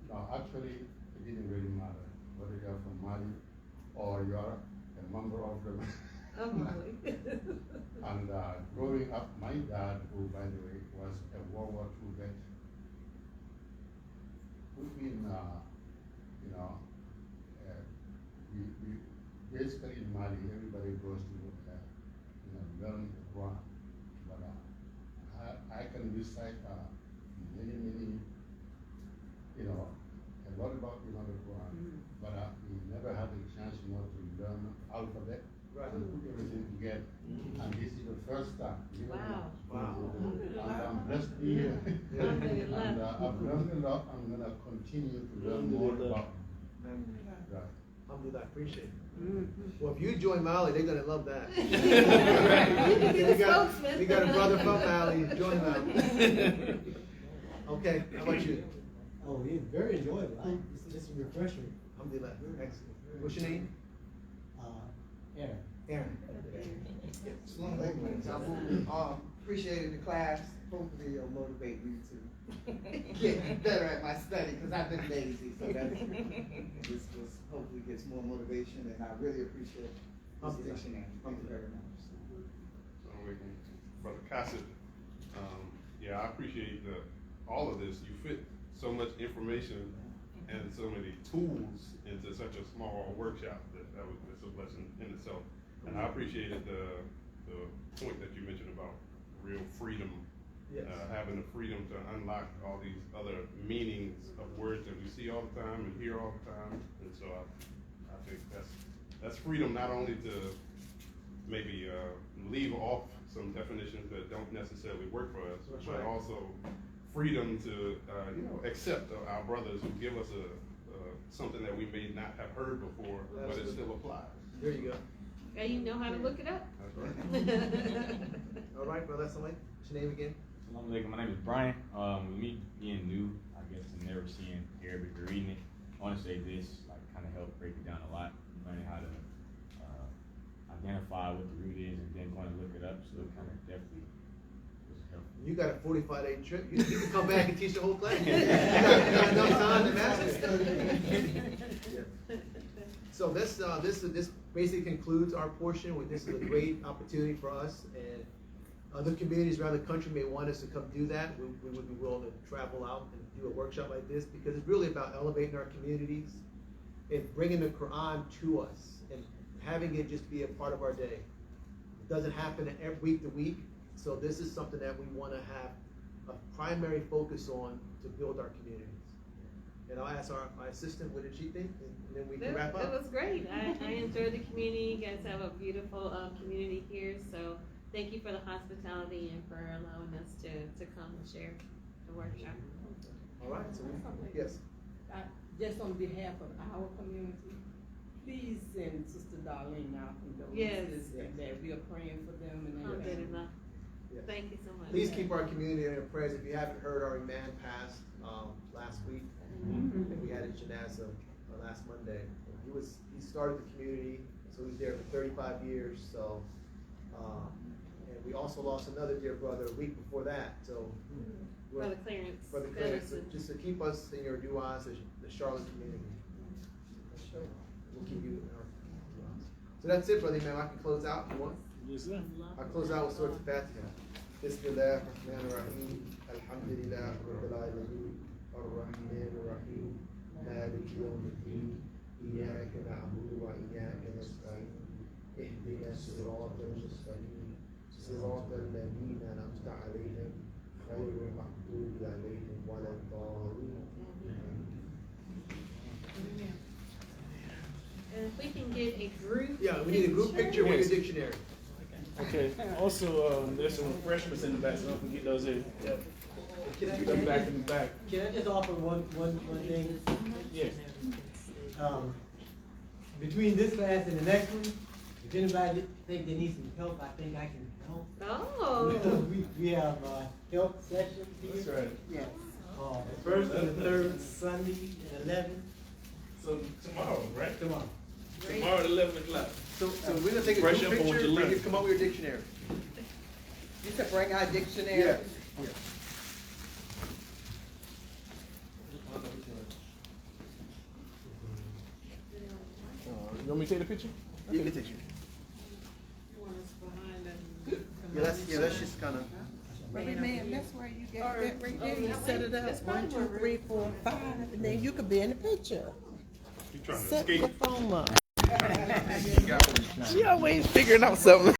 no, actually, it didn't really matter whether you're from Mali or you're a member of the Mali. And growing up, my dad, who by the way was a World War II vet, we've been, we basically in Mali, everybody goes to learn the Quran. But I can recite many, a lot about the Quran, but we never had a chance, to learn alphabet and put everything together. And this is the first time. Wow. And I'm blessed to be here. And I've learned a lot. I'm going to continue to learn more about it. Right. Alhamdulillah, appreciate it. Well, if you join Mali, they're going to love that. we got a brother from Mali. Join Mali. Okay, how about you? Oh, it's very enjoyable. This is refreshing. Alhamdulillah. Excellent. What's your name? Aaron. Aaron. Appreciated the class. Hopefully it'll motivate me to get better at my study because I've been lazy. So this hopefully gets more motivation, and I really appreciate this dictionary. Thank you very much. Brother Kasset, yeah, I appreciate all of this. You fit so much information and so many tools into such a small workshop that's a blessing in itself. And I appreciated the point that you mentioned about real freedom, yes. Having the freedom to unlock all these other meanings of words that we see all the time and hear all the time. And so I think that's freedom, not only to maybe leave off some definitions that don't necessarily work for us, that's but right. also freedom to accept our brothers who give us something that we may not have heard before, but it still applies. There you go. And you know how to look it up. That's right. All right, brother. What's your name again? Assalamu alaikum. My name is Brian. With me being new, I guess, and never seeing Arabic or reading it, I want to say this, like, kind of helped break it down a lot, learning how to identify what the root is and then going to look it up, so it kind of definitely was helpful. You got a 45-day trip. You can come back and teach the whole class. You got enough time to master it. Yeah. So this basically concludes our portion. This is a great opportunity for us, and other communities around the country may want us to come do that. We would be willing to travel out and do a workshop like this, because it's really about elevating our communities and bringing the Quran to us and having it just be a part of our day. It doesn't happen every week to week, so this is something that we want to have a primary focus on to build our communities. And I'll ask my assistant, what did she think? And then we can wrap up. It was great. I enjoyed the community. You guys have a beautiful community here. So thank you for the hospitality and for allowing us to come and share the workshop. All right. So yes. Just on behalf of our community, please send Sister Darlene our condolences, and that we are praying for them and everything. Yes. Thank you so much. Please keep our community in your prayers. If you haven't heard, our Imam passed last week. And we had a janaza last Monday. He started the community, so he's there for 35 years. So, and we also lost another dear brother a week before that. So, Brother Clarence. Brother Clarence, so just to keep us in your du'as, the Charlotte community. We'll keep you in our du'as. So that's it, Brother Imam. I can close out if you want. Yes, sir. I'll close out with Surah Al-Fatiha. Bismillah ar-Rahman ar-Rahim. Alhamdulillah Rabbil Alameen. Ar-Rahman ar-Rahim. Malik yawm al-Din. Iyaka na'budu wa iyaka nasta'in. Ihdina siratal mustaqim. Siratal ladhina an'amta alayhim. Ghayril maghdubi alayhim waladdallin. And if we can get a group Yeah, we need a group picture with your dictionary. Okay. Also, there's some refreshments in the back, so don't forget those in. Yep. Them back in the back. Can I just offer one thing? Yes. Between this class and the next one, if anybody think they need some help, I think I can help. Oh. We have help sessions here. That's right. Yes. The first and the third Sunday at 11. So tomorrow, right? Tomorrow. Tomorrow at 11 o'clock. So we're gonna take a Brush group up on what picture. you Bring learned. it, come up with your dictionary. You said bring our dictionary? Yeah. You want me to take the picture? You can take it. Yeah, that's just kind of. Brother Man, that's where you get that right there. You set it up, 1, 2, 3, 4, 5, and then you could be in the picture. You trying to Set escape? the phone up. She always figuring out something.